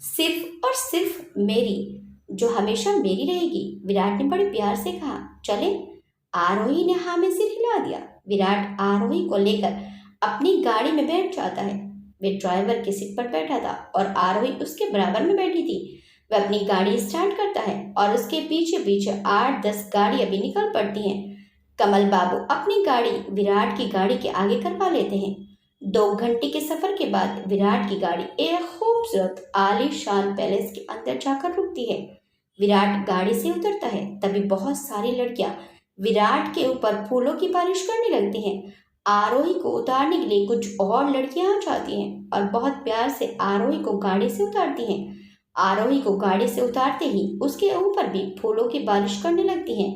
सिर्फ और सिर्फ मेरी, जो हमेशा मेरी रहेगी। विराट ने बड़े प्यार से कहा, चले। आरोही ने हाँ में सिर हिला दिया। विराट आरोही को लेकर अपनी गाड़ी में बैठ जाता है। वे ड्राइवर की सीट पर बैठा था और आरोही उसके बराबर में बैठी थी। वह अपनी गाड़ी स्टार्ट करता है और उसके पीछे पीछे 8-10 गाड़ियां भी निकल पड़ती हैं। कमल बाबू अपनी गाड़ी विराट की गाड़ी के आगे करवा लेते हैं। 2 घंटे के सफर के बाद विराट की गाड़ी एक खूबसूरत आलीशान पैलेस के अंदर जाकर रुकती है। विराट गाड़ी से उतरता है, तभी बहुत सारी लड़कियां विराट के ऊपर फूलों की बारिश करने लगती हैं। आरोही को उतारने के लिए कुछ और लड़कियां आ जाती हैं और बहुत प्यार से आरोही को गाड़ी से उतारती हैं। आरोही को गाड़ी से उतारते ही उसके ऊपर भी फूलों की बारिश करने लगती हैं।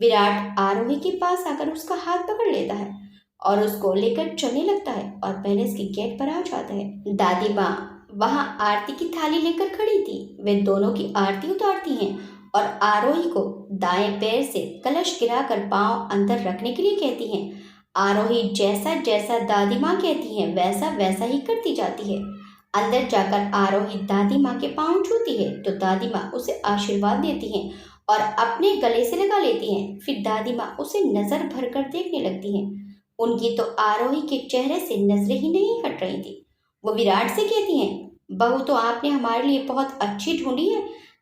विराट आरोही के पास आकर उसका हाथ पकड़ लेता है और उसको लेकर चलने लगता है और पैलेस के गेट पर आ जाता है। दादी माँ वहां आरती की थाली लेकर खड़ी थी। वे दोनों की आरती उतारती हैं और आरोही को दाएं पैर से कलश गिराकर पांव अंदर रखने के लिए कहती हैं। आरोही जैसा जैसा दादी माँ कहती हैं वैसा वैसा ही करती जाती है। अंदर जाकर आरोही दादी माँ के पांव छूती है तो दादी माँ उसे आशीर्वाद देती हैं और अपने गले से लगा लेती हैं। फिर दादी माँ उसे नजर भरकर देखने लगती हैं। उनकी तो आरोही के चेहरे से नजरें ही नहीं हट रही थी। वो विराट से कहती हैं, बहू तो आपने हमारे लिए बहुत अच्छी ढूंढी है,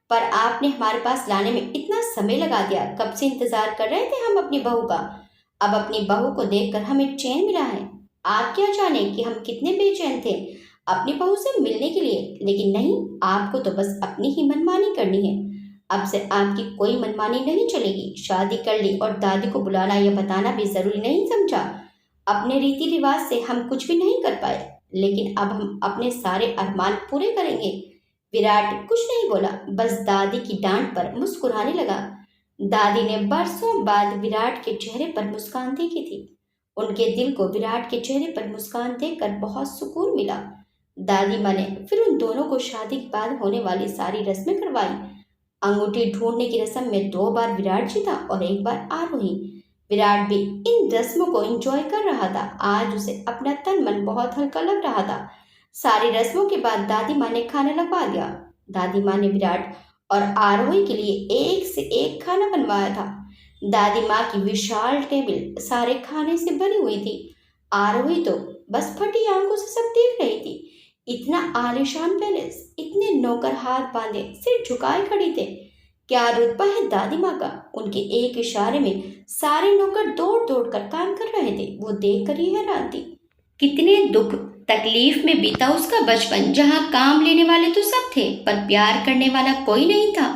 पर आपने हमारे पास लाने में इतना समय लगा दिया। कब से इंतजार कर रहे थे हम अपनी बहू का। अब अपनी बहू को देखकर हमें चैन मिला है। आप क्या जाने कि हम कितने बेचैन थे अपनी बहू से मिलने के लिए, लेकिन नहीं, आपको तो बस अपनी ही मनमानी करनी है। अब से आपकी कोई मनमानी नहीं चलेगी। शादी कर ली और दादी को बुलाना या बताना भी जरूरी नहीं समझा। अपने रीति रिवाज से हम कुछ भी नहीं कर पाए, लेकिन अब हम अपने सारे अरमान पूरे करेंगे। विराट कुछ नहीं बोला, बस दादी की डांट पर मुस्कुराने लगा। दादी ने बरसों बाद विराट के चेहरे पर मुस्कान देखी थी। उनके दिल को विराट के चेहरे पर मुस्कान देखकर बहुत सुकून मिला। दादी माँ ने फिर उन दोनों को शादी के बाद होने वाली सारी रस्में करवाई। अंगूठी ढूंढने की रस्म में 2 बार विराट जी था और 1 बार आरोही। विराट भी इन रस्मों को एंजॉय कर रहा था। आज उसे अपना तन मन बहुत हल्का लग रहा था। सारी रस्मों के बाद दादी माँ ने खाना लगवा दिया। दादी माँ ने विराट और आरोही के लिए एक से एक खाना बनवाया था। दादी माँ की विशाल टेबल सारे खाने से भरी हुई थी। आरोही तो बस फटी आंखों से सब देख रही थी। इतना आलीशान पैलेस, इतने नौकर हाथ बांधे सिर झुकाए खड़ी थे। क्या रुतबा है दादी माँ का। उनके एक इशारे में सारे नौकर दौड़ दौड़ कर काम कर रहे थे। वो देखकर ही हैरान थी। कितने दुख तकलीफ में बीता उसका बचपन, जहाँ काम लेने वाले तो सब थे पर प्यार करने वाला कोई नहीं था।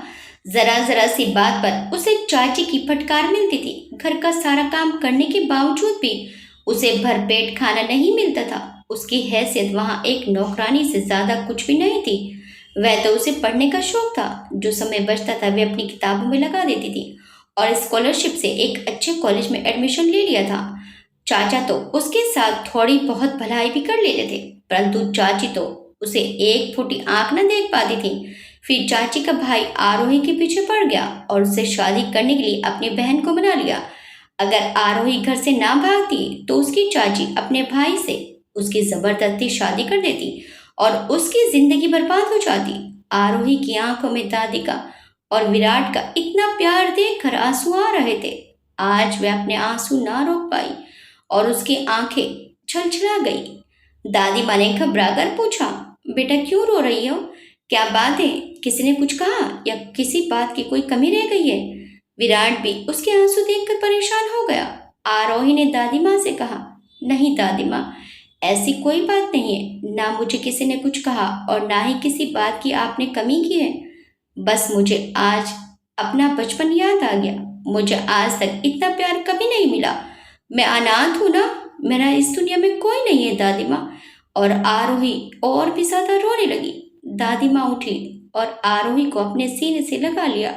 जरा जरा सी बात पर उसे चाची की फटकार मिलती थी। घर का सारा काम करने के बावजूद भी उसे भरपेट खाना नहीं मिलता था। उसकी हैसियत वहाँ एक नौकरानी से ज्यादा कुछ भी नहीं थी। वह तो उसे पढ़ने का शौक था। जो समय बचता था वह अपनी किताबों में लगा देती थी और स्कॉलरशिप से एक अच्छे कॉलेज में एडमिशन ले लिया था। चाचा तो उसके साथ थोड़ी बहुत भलाई भी कर लेते थे, परंतु चाची तो उसे एक फूटी आंख न देख पाती थी। फिर चाची का भाई आरोही के पीछे पड़ गया और उससे शादी करने के लिए अपनी बहन को मना लिया। अगर आरोही घर से ना भागती तो उसकी चाची अपने भाई से उसकी जबरदस्ती शादी कर देती और उसकी जिंदगी बर्बाद हो जाती। आरोही की आंखों में दादी का और विराट का इतना प्यार देखकर आंसू आ रहे थे। आज वह अपने आंसू ना रोक पाई और उसकी आंखें छलछला गई। दादी माँ ने घबरा कर पूछा, बेटा क्यों रो रही हो, क्या बात है, किसी ने कुछ कहा या किसी बात की कोई कमी रह गई है। विराट भी उसके आंसू देखकर परेशान हो गया। आरोही ने दादी माँ से कहा, नहीं दादी माँ, ऐसी कोई बात नहीं है, ना मुझे किसी ने कुछ कहा और ना ही किसी बात की आपने कमी की है। बस मुझे आज अपना बचपन याद आ गया। मुझे आज तक इतना प्यार कभी नहीं मिला। मैं अनाथ हूँ ना, मेरा इस दुनिया में कोई नहीं है दादी माँ। और आरोही और भी ज्यादा रोने लगी। दादी माँ उठी और आरोही को अपने सीने से लगा लिया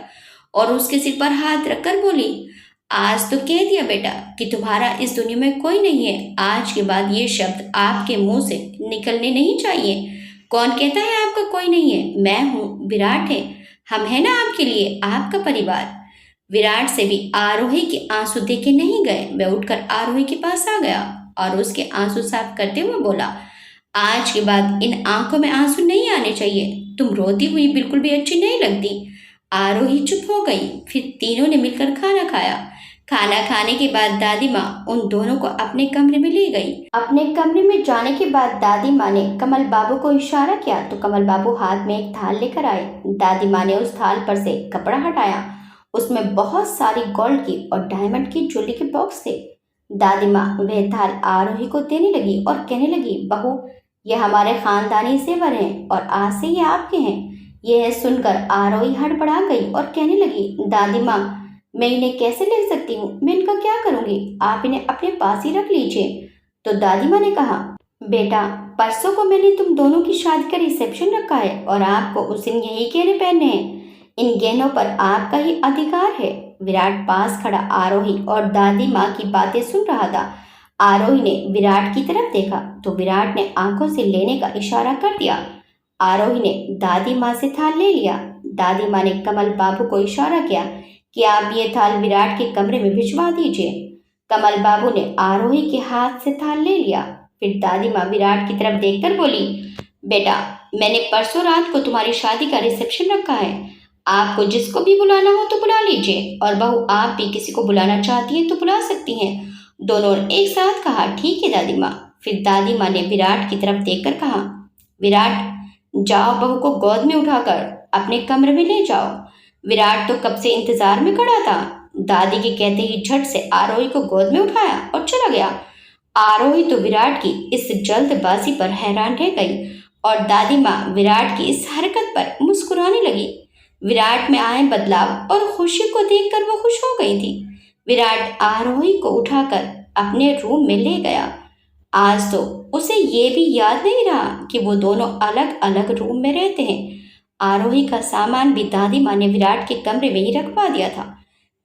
और उसके सिर पर हाथ रखकर बोली, आज तो कह दिया बेटा कि तुम्हारा इस दुनिया में कोई नहीं है। आज के बाद ये शब्द आपके मुंह से निकलने नहीं चाहिए। कौन कहता है आपका कोई नहीं है? मैं हूँ, विराट है। हम हैं ना आपके लिए, आपका परिवार। विराट से भी आरोही के आंसू देखे नहीं गए। वह उठकर आरोही के पास आ गया और उसके आंसू साफ करते हुए बोला, आज के बाद इन आंखों में आंसू नहीं आने चाहिए। तुम रोती हुई बिल्कुल भी अच्छी नहीं लगती। आरोही चुप हो गई। फिर तीनों ने मिलकर खाना खाया। खाना खाने के बाद दादी माँ उन दोनों को अपने कमरे में ले गई। अपने कमरे में जाने के बाद दादी माँ ने कमल बाबू को इशारा किया तो कमल बाबू हाथ में एक थाल लेकर आए। दादी माँ ने उस थाल पर से कपड़ा हटाया। उसमें बहुत सारी गोल्ड की और डायमंड की ज्वेलरी के बॉक्स थे। दादी माँ वह थाल आरोही को देने लगी और कहने लगी, बहू, ये हमारे खानदानी जेवर हैं और आज से ये आपके हैं। यह सुनकर आरोही हड़बड़ा गई और कहने लगी, दादी माँ, मैं इन्हें कैसे ले सकती हूँ? मैं इनका क्या करूँगी? आप इन्हें अपने पास ही रख लीजिए। तो दादी माँ ने कहा, बेटा, परसों को मैंने तुम दोनों की शादी का रिसेप्शन रखा है और आपको उस दिन यही गहने पहनने हैं। इन गहनों पर आपका ही अधिकार है। विराट पास खड़ा आरोही और दादी माँ की बातें सुन रहा था। आरोही ने विराट की तरफ देखा तो विराट ने आंखों से लेने का इशारा कर दिया। आरोही ने दादी माँ से थाल ले लिया। दादी माँ ने कमल बाबू को इशारा किया कि आप ये थाल विराट के कमरे में भिजवा दीजिए। कमल बाबू ने आरोही के हाथ से थाल ले लिया। फिर दादी माँ विराट की तरफ देखकर बोली, बेटा, मैंने परसों रात को तुम्हारी शादी का रिसेप्शन रखा है। आपको जिसको भी बुलाना हो तो बुला लीजिए और बहू, आप भी किसी को बुलाना चाहती हैं तो बुला सकती हैं। दोनों ने एक साथ कहा, ठीक है दादी माँ। फिर दादी माँ ने विराट की तरफ देखकर कहा, विराट, जाओ बहू को गोद में उठाकर अपने कमरे में ले जाओ। विराट तो कब से इंतजार में खड़ा था। दादी के कहते ही झट से आरोही को गोद में उठाया और चला गया। आरोही तो विराट की इस जल्दबाजी पर हैरान रह गई और दादी माँ विराट की इस हरकत पर मुस्कुराने लगी। विराट में आए बदलाव और खुशी को देखकर वो खुश हो गई थी। विराट आरोही को उठाकर अपने रूम में ले गया। आज तो उसे ये भी याद नहीं रहा कि वो दोनों अलग अलग रूम में रहते हैं। आरोही का सामान भी दादी माँ ने विराट के कमरे में ही रखवा दिया था।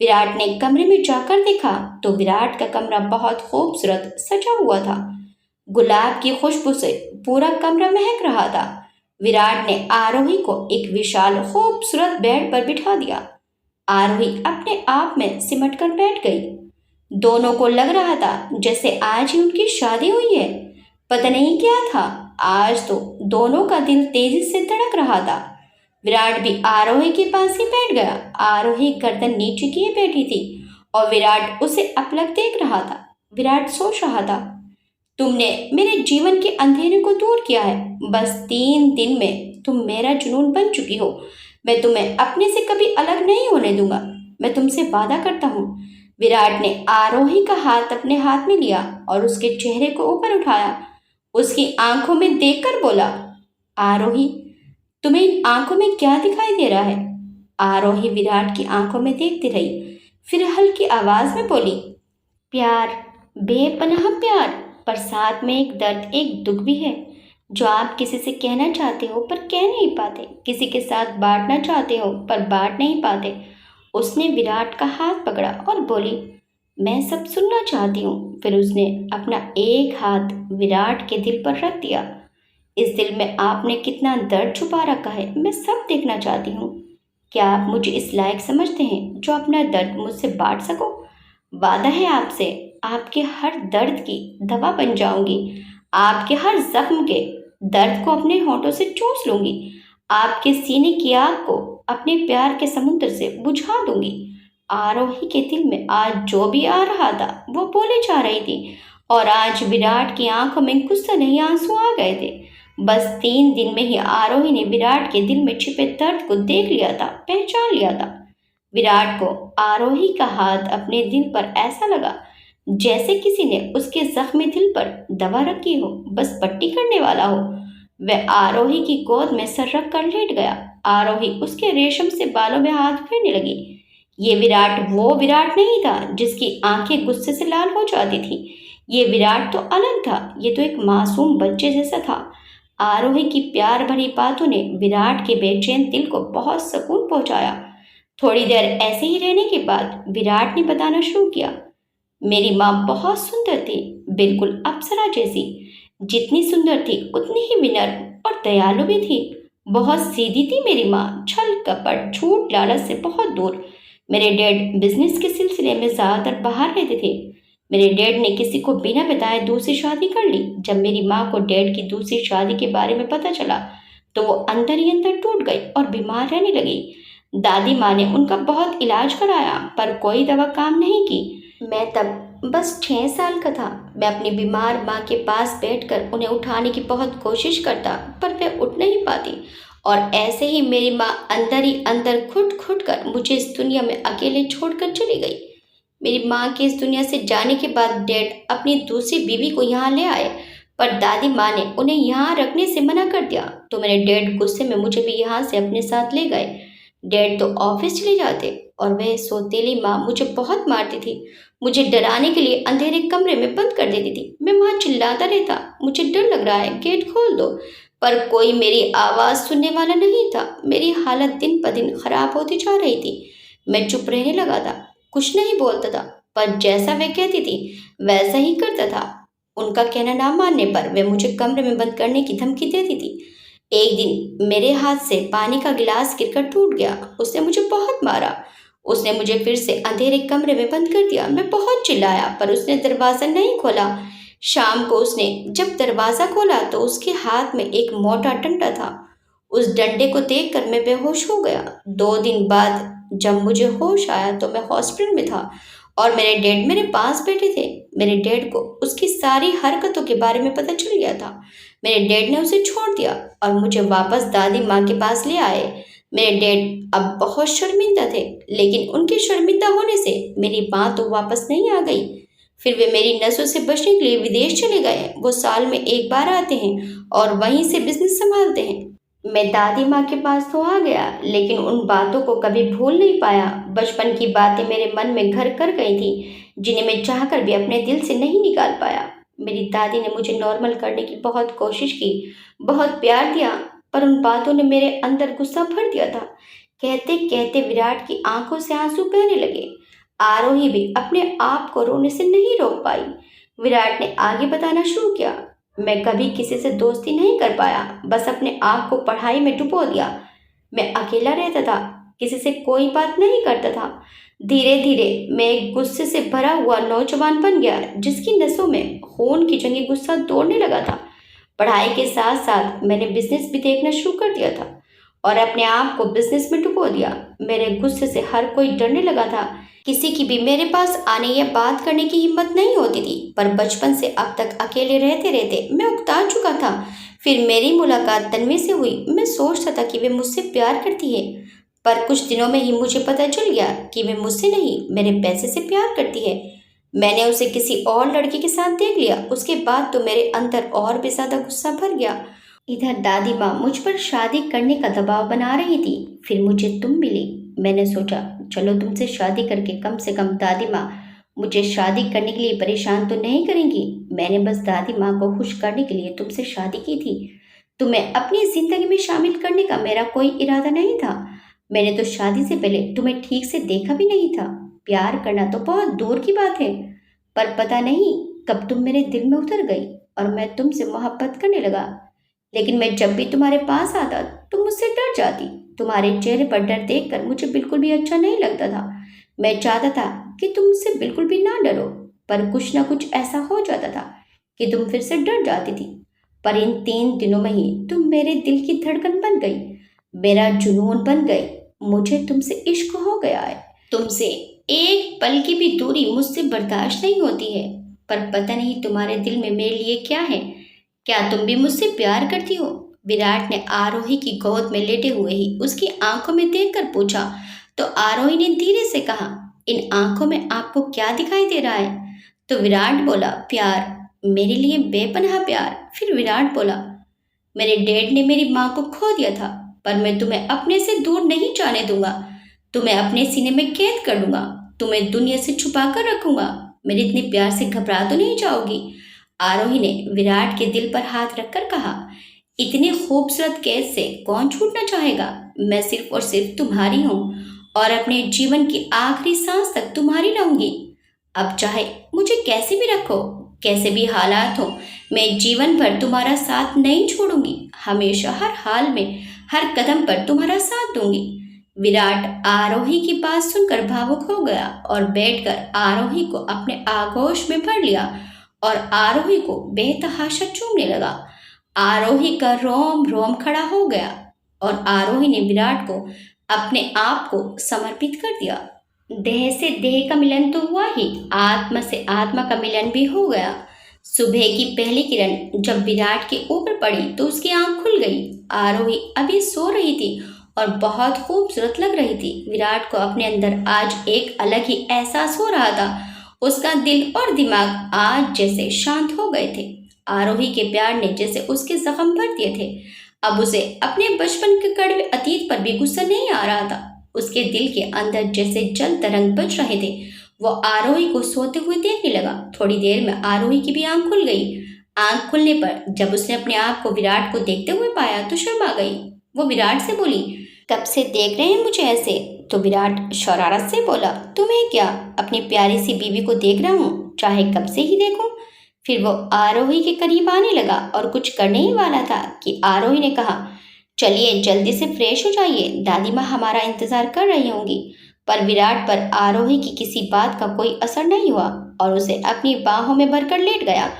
विराट ने कमरे में जाकर देखा तो विराट का कमरा बहुत खूबसूरत सजा हुआ था। गुलाब की खुशबू से पूरा कमरा महक रहा था। विराट ने आरोही को एक विशाल खूबसूरत बेड पर बिठा दिया। आरोही अपने आप में सिमट कर बैठ गई। दोनों को लग रहा था जैसे आज ही उनकी शादी हुई है। पता नहीं क्या था, आज तो दोनों का दिल तेजी से धड़क रहा था। विराट भी आरोही के पास ही बैठ गया। आरोही गर्दन नीचे किए बैठी थी और विराट उसे अपलक देख रहा था। विराट सोच रहा था, तुमने मेरे जीवन के अंधेरे को दूर किया है। बस 3 दिन में तुम मेरा जुनून बन चुकी हो। मैं तुम्हें अपने से कभी अलग नहीं होने दूंगा। मैं तुमसे वादा करता हूँ। विराट ने आरोही का हाथ अपने हाथ में लिया और उसके चेहरे को ऊपर उठाया। उसकी आंखों में देखकर बोला, आरोही, तुम्हें इन आंखों में क्या दिखाई दे रहा है? आरोही विराट की आंखों में देखती रही, फिर हल्की आवाज में बोली, प्यार, बेपनाह प्यार, पर साथ में एक दर्द, एक दुख भी है जो आप किसी से कहना चाहते हो पर कह नहीं पाते, किसी के साथ बांटना चाहते हो पर बांट नहीं पाते। उसने विराट का हाथ पकड़ा और बोली, मैं सब सुनना चाहती हूँ। फिर उसने अपना एक हाथ विराट के दिल पर रख दिया। इस दिल में आपने कितना दर्द छुपा रखा है, मैं सब देखना चाहती हूँ। क्या आप मुझे इस लायक समझते हैं जो अपना दर्द मुझसे बांट सको? वादा है आपसे, आपके हर दर्द की दवा बन जाऊंगी। आपके हर जख्म के दर्द को अपने होठों से चूस लूंगी। आपके सीने की आग को अपने प्यार के समुद्र से बुझा दूंगी। आरोही के दिल में आज जो भी आ रहा था वो बोले जा रही थी और आज विराट की आंखों में गुस्सा नहीं, आंसू आ गए थे। बस 3 दिन में ही आरोही ने विराट के दिल में छिपे दर्द को देख लिया था, पहचान लिया था। विराट को आरोही का हाथ अपने दिल पर ऐसा लगा जैसे किसी ने उसके जख्मी दिल पर दवा रखी हो, बस पट्टी करने वाला हो। वह आरोही की गोद में सर रख कर लेट गया। आरोही उसके रेशम से बालों में हाथ फेरने लगी। ये विराट वो विराट नहीं था जिसकी आंखें गुस्से से लाल हो जाती थी। ये विराट तो अलग था। ये तो एक मासूम बच्चे जैसा था। आरोही की प्यार भरी बातों ने विराट के बेचैन दिल को बहुत सुकून पहुंचाया। थोड़ी देर ऐसे ही रहने के बाद विराट ने बताना शुरू किया, मेरी माँ बहुत सुंदर थी, बिल्कुल अप्सरा जैसी। जितनी सुंदर थी उतनी ही विनम्र और दयालु भी थी। बहुत सीधी थी मेरी माँ, छल कपट झूठ लालच से बहुत दूर। मेरे डैड बिजनेस के सिलसिले में ज्यादातर बाहर रहते थे। मेरे डैड ने किसी को बिना बताए दूसरी शादी कर ली। जब मेरी माँ को डैड की दूसरी शादी के बारे में पता चला तो वो अंदर ही अंदर टूट गई और बीमार रहने लगी। दादी माँ ने उनका बहुत इलाज कराया पर कोई दवा काम नहीं की। मैं तब बस 6 साल का था। मैं अपनी बीमार माँ के पास बैठकर उन्हें उठाने की बहुत कोशिश करता पर वे उठ नहीं पाती और ऐसे ही मेरी माँ अंदर ही अंदर घुट घुट कर मुझे इस दुनिया में अकेले छोड़कर चली गई। मेरी माँ के इस दुनिया से जाने के बाद डैड अपनी दूसरी बीवी को यहाँ ले आए पर दादी माँ ने उन्हें यहाँ रखने से मना कर दिया तो मेरे डैड गुस्से में मुझे भी यहाँ से अपने साथ ले गए। डैड तो ऑफिस चले जाते और वह सौतेली माँ मुझे बहुत मारती थी। मुझे डराने के लिए अंधेरे कमरे में बंद कर देती थी। मैं वहां चिल्लाता रहता, मुझे डर लग रहा है, गेट खोल दो। पर कोई मेरी आवाज सुनने वाला नहीं था। मेरी हालत दिन ब दिन खराब होती जा रही थी। मैं चुप रहने लगा था, कुछ नहीं बोलता था, पर जैसा वे कहती थी वैसा ही करता था। उनका कहना ना मानने पर वे मुझे कमरे में बंद करने की धमकी देती थी। एक दिन मेरे हाथ से पानी का गिलास गिरकर टूट गया। उसने मुझे बहुत मारा। उसने मुझे फिर से अंधेरे कमरे में बंद कर दिया। मैं बहुत चिल्लाया पर उसने दरवाज़ा नहीं खोला। शाम को उसने जब दरवाज़ा खोला तो उसके हाथ में एक मोटा डंडा था। उस डंडे को देखकर मैं बेहोश हो गया। 2 दिन बाद जब मुझे होश आया तो मैं हॉस्पिटल में था और मेरे डैड मेरे पास बैठे थे। मेरे डैड को उसकी सारी हरकतों के बारे में पता चल गया था। मेरे डैड ने उसे छोड़ दिया और मुझे वापस दादी माँ के पास ले आए। मेरे डैड अब बहुत शर्मिंदा थे, लेकिन उनके शर्मिंदा होने से मेरी माँ तो वापस नहीं आ गई। फिर वे मेरी नसों से बचने के लिए विदेश चले गए। वो साल में एक बार आते हैं और वहीं से बिजनेस संभालते हैं। मैं दादी माँ के पास तो आ गया, लेकिन उन बातों को कभी भूल नहीं पाया। बचपन की बातें मेरे मन में घर कर गई थी, जिन्हें मैं चाहकर भी अपने दिल से नहीं निकाल पाया। मेरी दादी ने मुझे नॉर्मल करने की बहुत कोशिश की, बहुत प्यार दिया, पर उन बातों ने मेरे अंदर गुस्सा भर दिया था। कहते कहते विराट की आंखों से आंसू बहने लगे। आरोही भी अपने आप को रोने से नहीं रोक पाई। विराट ने आगे बताना शुरू किया, मैं कभी किसी से दोस्ती नहीं कर पाया, बस अपने आप को पढ़ाई में डुबो दिया। मैं अकेला रहता था, किसी से कोई बात नहीं करता था। धीरे धीरे मैं एक गुस्से से भरा हुआ नौजवान बन गया, जिसकी नसों में खून की जगह गुस्सा दौड़ने लगा था। पढ़ाई के साथ साथ मैंने बिजनेस भी देखना शुरू कर दिया था और अपने आप को बिजनेस में डुबो दिया। मेरे गुस्से से हर कोई डरने लगा था। किसी की भी मेरे पास आने या बात करने की हिम्मत नहीं होती थी। पर बचपन से अब तक अकेले रहते रहते मैं उकता चुका था। फिर मेरी मुलाकात तन्वी से हुई। मैं सोचता था कि वे मुझसे प्यार करती है, पर कुछ दिनों में ही मुझे पता चल गया कि वे मुझसे नहीं, मेरे पैसे से प्यार करती है। मैंने उसे किसी और लड़के के साथ देख लिया। उसके बाद तो मेरे अंदर और भी ज्यादा गुस्सा भर गया। इधर दादी माँ मुझ पर शादी करने का दबाव बना रही थी। फिर मुझे तुम मिली। मैंने सोचा चलो तुमसे शादी करके कम से कम दादी माँ मुझे शादी करने के लिए परेशान तो नहीं करेंगी। मैंने बस दादी माँ को खुश करने के लिए तुमसे शादी की थी। तुम्हें अपनी जिंदगी में शामिल करने का मेरा कोई इरादा नहीं था। मैंने तो शादी से पहले तुम्हें ठीक से देखा भी नहीं था। प्यार करना तो बहुत दूर की बात है, पर पता नहीं कब तुम मेरे दिल में उतर गई और मैं तुमसे मोहब्बत करने लगा। लेकिन मैं जब भी तुम्हारे पास आता तुम मुझसे डर जाती। तुम्हारे चेहरे पर डर देखकर मुझे बिल्कुल भी अच्छा नहीं लगता था। मैं चाहता था कि तुम मुझसे बिल्कुल भी ना डरो, पर कुछ ना कुछ ऐसा हो जाता था कि तुम फिर से डर जाती थी। पर इन 3 दिनों में ही तुम मेरे दिल की धड़कन बन गई, मेरा जुनून बन गई। मुझे तुमसे इश्क हो गया है। तुमसे एक पल की भी दूरी मुझसे बर्दाश्त नहीं होती है। पर पता नहीं तुम्हारे दिल में मेरे लिए क्या है। क्या तुम भी मुझसे प्यार करती हो? विराट ने आरोही की गोद में लेटे हुए ही उसकी आंखों में देखकर पूछा। तो आरोही ने धीरे से कहा, इन आंखों में आपको क्या दिखाई दे रहा है? तो विराट बोला, प्यार, मेरे लिए बेपनाह प्यार। फिर विराट बोला, मेरे डैड ने मेरी माँ को खो दिया था, पर मैं तुम्हें अपने से दूर नहीं जाने दूंगा। तुम्हें अपने सीने में कैद कर लूंगा, तुम्हें दुनिया से छुपा कर रखूंगा। मेरे इतने प्यार से घबरा तो नहीं जाओगी? आरोही ने विराट के दिल पर हाथ रखकर कहा, इतने खूबसूरत कैद से कौन छूटना चाहेगा? मैं सिर्फ और सिर्फ तुम्हारी हूँ और अपने जीवन की आखिरी सांस तक तुम्हारी रहूंगी। अब चाहे मुझे कैसे भी रखो, कैसे भी हालात हो, मैं जीवन भर तुम्हारा साथ नहीं छोड़ूंगी। हमेशा हर हाल में, हर कदम पर तुम्हारा साथ दूंगी। विराट आरोही की बात सुनकर भावुक हो गया और बैठकर आरोही को अपने आगोश में भर लिया और आरोही को बेतहाशा चूमने लगा। आरोही का रोम रोम खड़ा हो गया और आरोही ने विराट को अपने आप को समर्पित कर दिया। देह से देह का मिलन तो हुआ ही, आत्मा से आत्मा का मिलन भी हो गया। सुबह की पहली किरण जब विराट के ऊपर पड़ी तो उसकी आंख खुल गई। आरोही अभी सो रही थी और बहुत खूबसूरत लग रही थी। विराट को अपने अंदर आज एक अलग ही एहसास हो रहा था। उसका दिल और दिमाग आज जैसे शांत हो गए थे। आरोही के प्यार ने जैसे उसके जख्म भर दिए थे। अब उसे अपने बचपन के कड़वे अतीत पर भी गुस्सा नहीं आ रहा था। उसके दिल के अंदर जैसे जल तरंग बज रहे थे। वो आरोही को सोते हुए देखने लगा। थोड़ी देर में आरोही की भी आंख खुल गई। आंख खुलने पर जब उसने अपने आप को विराट को देखते हुए पाया तो शर्मा गई। वो विराट से बोली, कब से देख रहे हैं मुझे ऐसे? तो विराट शरारत से बोला, तुम्हें क्या, अपनी प्यारी सी बीवी को देख रहा हूँ, चाहे कब से ही देखूं। फिर वो आरोही के करीब आने लगा और कुछ करने ही वाला था कि आरोही ने कहा, चलिए जल्दी से फ्रेश हो जाइए, दादी माँ हमारा इंतजार कर रही होंगी। पर विराट पर आरोही की किसी बात का कोई असर नहीं हुआ और उसे अपनी बाहों में भरकर लेट गया।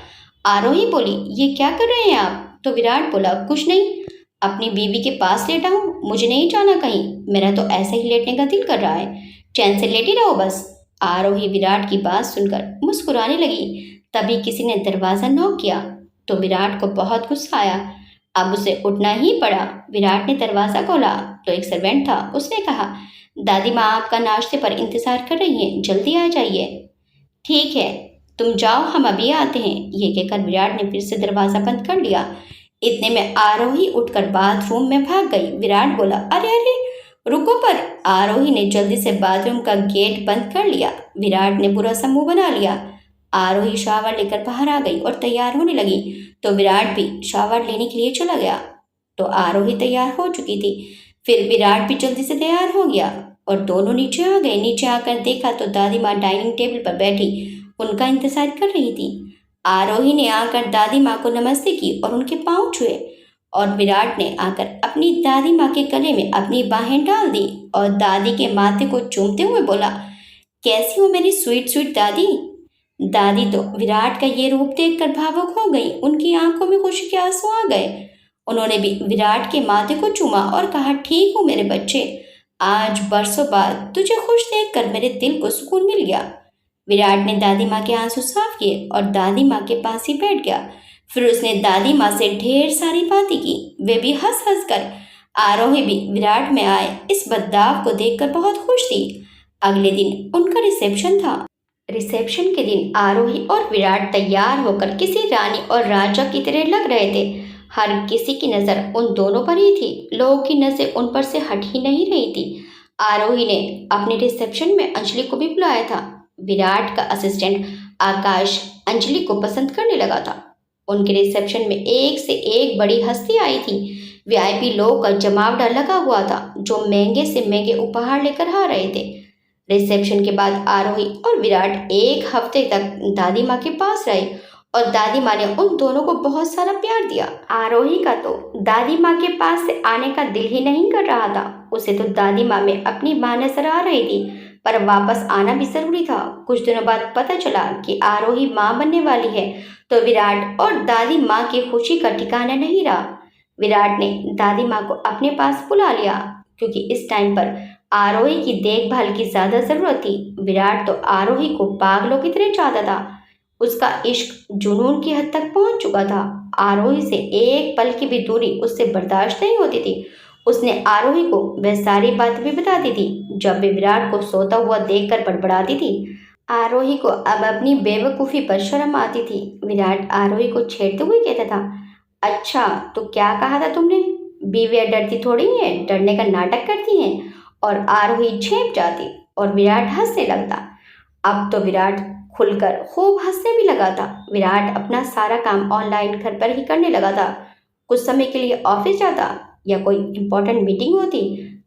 आरोही बोली, ये क्या कर रहे हैं आप? तो विराट बोला, कुछ नहीं, अपनी बीवी के पास लेटा हूँ, मुझे नहीं जाना कहीं, मेरा तो ऐसे ही लेटने का दिल कर रहा है, चैन से लेटी रहो बस। आरोही विराट की बात सुनकर मुस्कुराने लगी। तभी किसी ने दरवाज़ा नॉक किया तो विराट को बहुत गुस्सा आया। अब उसे उठना ही पड़ा। विराट ने दरवाज़ा खोला तो एक सर्वेंट था। उसने कहा, दादी माँ आपका नाश्ते पर इंतज़ार कर रही हैं, जल्दी आ जाइए। ठीक है, तुम जाओ, हम अभी आते हैं। ये कहकर विराट ने फिर से दरवाज़ा बंद कर लिया। इतने में आरोही उठकर बाथरूम में भाग गई। विराट बोला, अरे अरे रुको, पर आरोही ने जल्दी से बाथरूम का गेट बंद कर लिया। विराट ने बुरा सा मुंह बना लिया। आरोही शावर लेकर बाहर आ गई और तैयार होने लगी तो विराट भी शावर लेने के लिए चला गया। तो आरोही तैयार हो चुकी थी। फिर विराट भी जल्दी से तैयार हो गया और दोनों नीचे आ गए। नीचे आकर देखा तो दादी माँ डाइनिंग टेबल पर बैठी उनका इंतजार कर रही थी। आरोही ने आकर दादी माँ को नमस्ते की और उनके पाँव छुए और विराट ने आकर अपनी दादी माँ के गले में अपनी बाहें डाल दी और दादी के माथे को चूमते हुए बोला, कैसी हो मेरी स्वीट स्वीट दादी। दादी तो विराट का ये रूप देखकर भावुक हो गई। उनकी आंखों में खुशी के आंसू आ गए। उन्होंने भी विराट के माथे को चूमा और कहा, ठीक हूँ मेरे बच्चे, आज बरसों बाद तुझे खुश देखकर मेरे दिल को सुकून मिल गया। विराट ने दादी माँ के आंसू साफ किए और दादी माँ के पास ही बैठ गया। फिर उसने दादी माँ से ढेर सारी बातें की। वे भी हंस हंस कर। आरोही भी विराट में आए इस बदलाव को देखकर बहुत खुश थी। अगले दिन उनका रिसेप्शन था। रिसेप्शन के दिन आरोही और विराट तैयार होकर किसी रानी और राजा की तरह लग रहे थे। हर किसी की नज़र उन दोनों पर ही थी। लोगों की नज़र उन पर से हट ही नहीं रही थी। आरोही ने अपने रिसेप्शन में अंजलि को भी बुलाया था। विराट का असिस्टेंट आकाश अंजलि को पसंद करने लगा था। उनके रिसेप्शन में एक से एक बड़ी हस्ती आई थी। वीआईपी लोगों का जमावड़ा लगा हुआ था जो महंगे से महंगे उपहार लेकर आ रहे थे। रिसेप्शन के बाद आरोही और विराट एक हफ्ते तक दादी माँ के पास रहे और दादी माँ ने उन दोनों को बहुत सारा प्यार दिया। आरोही का तो दादी माँ के पास से आने का दिल ही नहीं कर रहा था। उसे तो दादी माँ में अपनी माँ नजर आ रही थी, पर वापस आना भी जरूरी था। कुछ दिनों बाद पता चला कि आरोही माँ बनने वाली है तो विराट और दादी माँ की खुशी का ठिकाना नहीं रहा। विराट ने दादी माँ को अपने पास बुला लिया क्योंकि इस टाइम पर आरोही की देखभाल की ज्यादा जरूरत थी। विराट तो आरोही को पागलों की तरह चाहता था। उसका इश्क जुनून की हद तक पहुंच चुका था। आरोही से एक पल की भी दूरी उससे बर्दाश्त नहीं होती थी। उसने आरोही को वह सारी बातें भी बताती थी जब वे विराट को सोता हुआ देखकर बड़बड़ाती थी। आरोही को अब अपनी बेवकूफ़ी पर शर्म आती थी। विराट आरोही को छेड़ते हुए कहता था, अच्छा तो क्या कहा था तुमने? बीवियाँ डरती थोड़ी हैं, डरने का नाटक करती हैं। और आरोही झेप जाती और विराट हंसने लगता। अब तो विराट खुलकर खूब हंसने भी लगा था। विराट अपना सारा काम ऑनलाइन घर पर ही करने लगा था। कुछ समय के लिए ऑफिस जाता या कोई इम्पोर्टेंट मीटिंग होती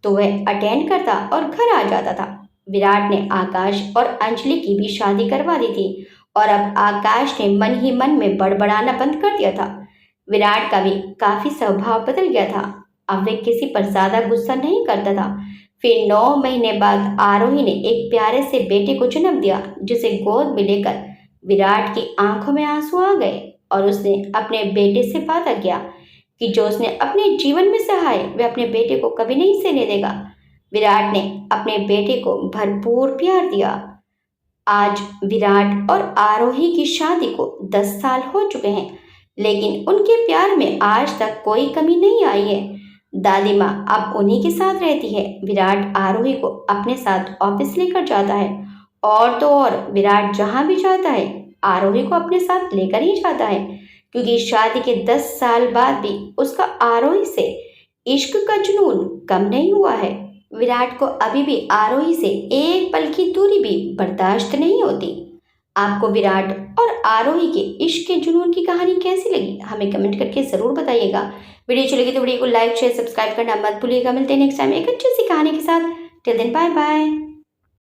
तो वह अटेंड करता और घर आ जाता था। विराट ने आकाश और अंजलि की भी शादी करवा दी थी और अब आकाश ने मन ही मन में बड़बड़ाना बंद कर दिया था। विराट का भी काफी स्वभाव बदल गया था। अब वह किसी पर ज्यादा गुस्सा नहीं करता था। फिर 9 महीने बाद आरोही ने एक प्यारे से बेटे को जन्म दिया, जिसे गोद में लेकर विराट की आंखों में आंसू आ गए और उसने अपने बेटे से वादा किया कि जो उसने अपने जीवन में सहा है वह अपने बेटे को कभी नहीं सहने देगा। विराट ने अपने बेटे को भरपूर प्यार दिया। आज विराट और आरोही की शादी को 10 साल हो चुके हैं, लेकिन उनके प्यार में आज तक कोई कमी नहीं आई है। दादी माँ अब उन्हीं के साथ रहती है। विराट आरोही को अपने साथ ऑफिस लेकर जाता है और तो और विराट जहाँ भी जाता है आरोही को अपने साथ लेकर ही जाता है, क्योंकि शादी के 10 साल बाद भी उसका आरोही से इश्क का जुनून कम नहीं हुआ है। विराट को अभी भी आरोही से एक पल की दूरी भी बर्दाश्त नहीं होती। आपको विराट और आरोही के इश्क के जुनून की कहानी कैसी लगी हमें कमेंट करके जरूर बताइएगा। वीडियो अच्छी लगी तो वीडियो को लाइक शेयर सब्सक्राइब करना मत भूलिएगा। मिलते हैं नेक्स्ट टाइम एक अच्छी सी कहानी के साथ। Till then bye bye.